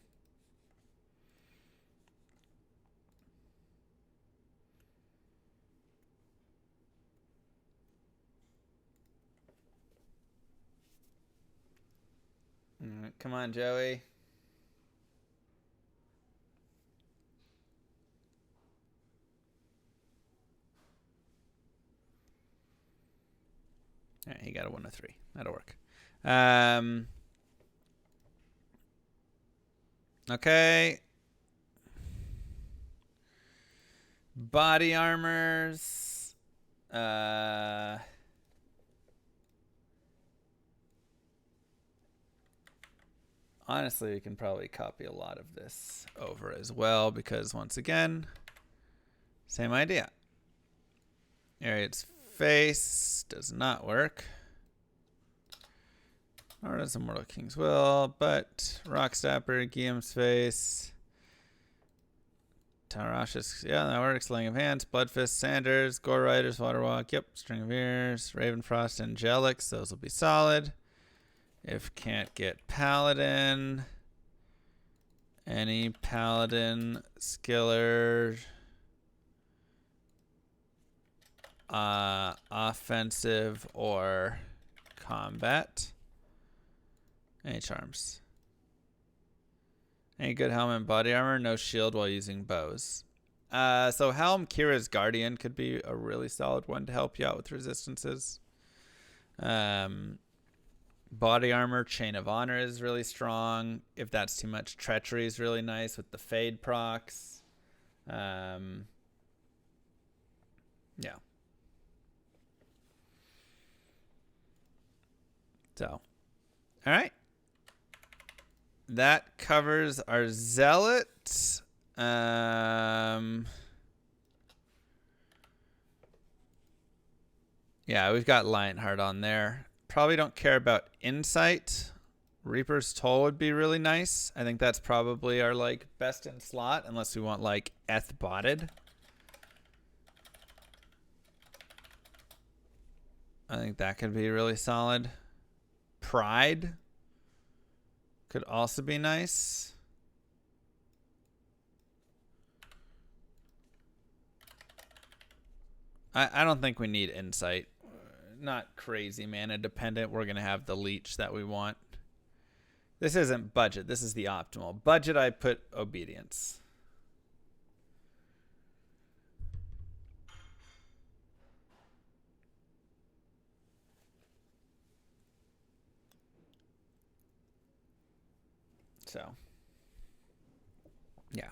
Come on, Joey. All right, he got a 1 of 3. That'll work. Okay. Body armors. Honestly, we can probably copy a lot of this over as well because, once again, same idea. Ariad's face does not work. Nor does Immortal King's Will, but Rockstopper, Guillaume's face. Tarash's, yeah, that works. Laying of Hands, Bloodfist, Sanders, Gore Riders, Waterwalk, yep. String of Ears, Ravenfrost, Angelics, those will be solid. If can't get Paladin, any Paladin, Skiller, offensive or combat. Any charms. Any good helmet and body armor, no shield while using bows. So Helm, Kira's Guardian could be a really solid one to help you out with resistances. Body armor, Chain of Honor is really strong. If that's too much, Treachery is really nice with the Fade procs. Yeah. So, all right. That covers our Zealot. Yeah, we've got Lionheart on there. Probably don't care about Insight. Reaper's Toll would be really nice. I think that's probably our like best in slot, unless we want like Eth botted. I think that could be really solid. Pride could also be nice. I don't think we need Insight. Not crazy mana dependent. We're going to have the leech that we want. This isn't budget. This is the optimal. Budget, I put obedience. So, yeah.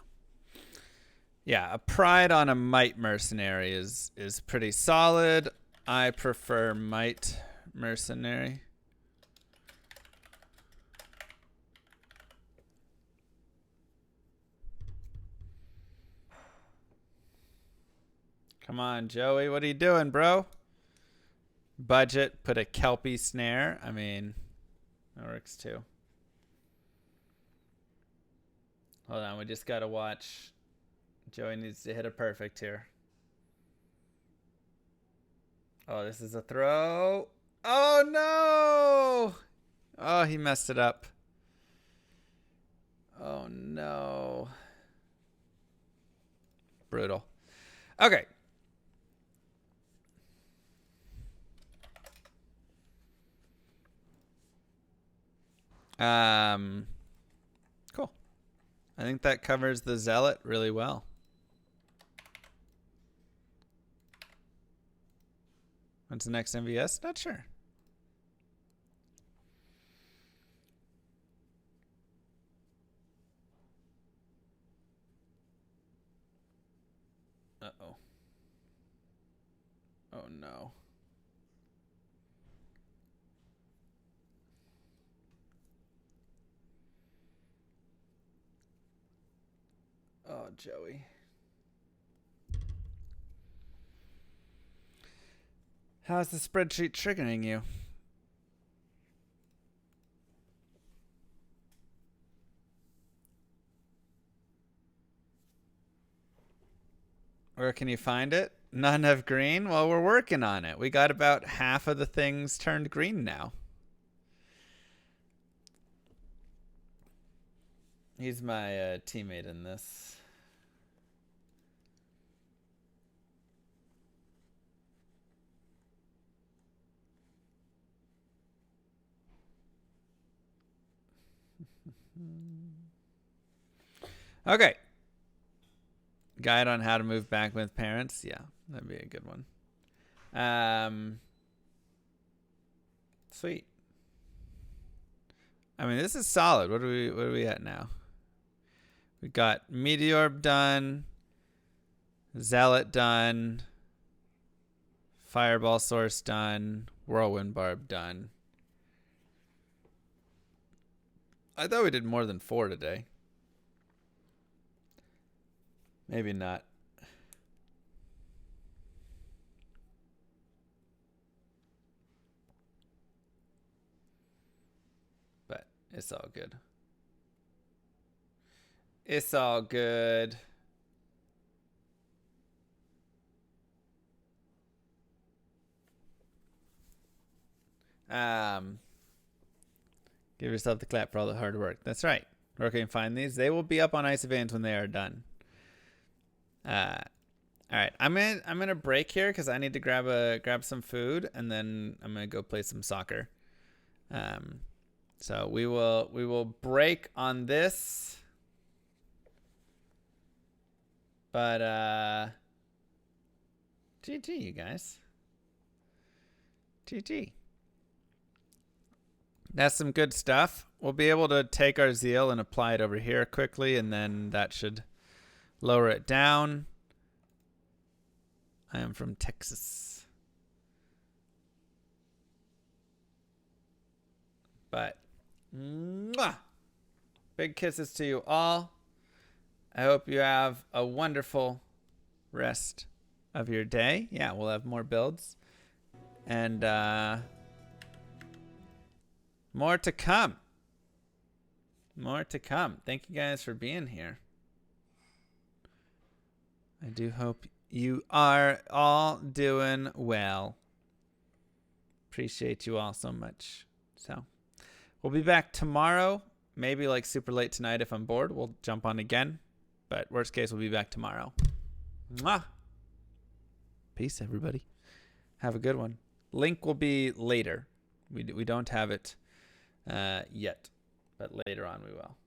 Yeah, a pride on a might mercenary is pretty solid. I prefer might mercenary. Come on, Joey. What are you doing, bro? Budget, put a Kelpie snare. I mean, that works too. Hold on, we just got to watch. Joey needs to hit a perfect here. Oh, this is a throw. Oh, no. Oh, he messed it up. Oh, no. Brutal. Okay. Cool. I think that covers the Zealot really well. When's the next MVS? Not sure. Uh-oh. Oh, no. Oh, Joey. How's the spreadsheet triggering you? Where can you find it? None of green? Well, we're working on it. We got about half of the things turned green now. He's my teammate in this. Okay. Guide on how to move back with parents. Yeah, that'd be a good one. Sweet. I mean, this is solid. What are we at now? We got Meteorb done, Zealot done, Fireball Source done, Whirlwind Barb done. I thought we did more than 4 today. Maybe not. But it's all good. It's all good. Give yourself the clap for all the hard work. That's right. Where can you find these? They will be up on Ice Advance when they are done. All right. I'm gonna break here because I need to grab some food, and then I'm gonna go play some soccer. So we will break on this. But GG, you guys. GG. That's some good stuff. We'll be able to take our zeal and apply it over here quickly, and then that should lower it down. I am from Texas. But mwah, big kisses to you all. I hope you have a wonderful rest of your day. Yeah, we'll have more builds. And more to come. More to come. Thank you guys for being here. I do hope you are all doing well. Appreciate you all so much. So we'll be back tomorrow. Maybe like super late tonight if I'm bored. We'll jump on again. But worst case, we'll be back tomorrow. Mwah! Peace, everybody. Have a good one. Link will be later. We don't have it yet. But later on we will.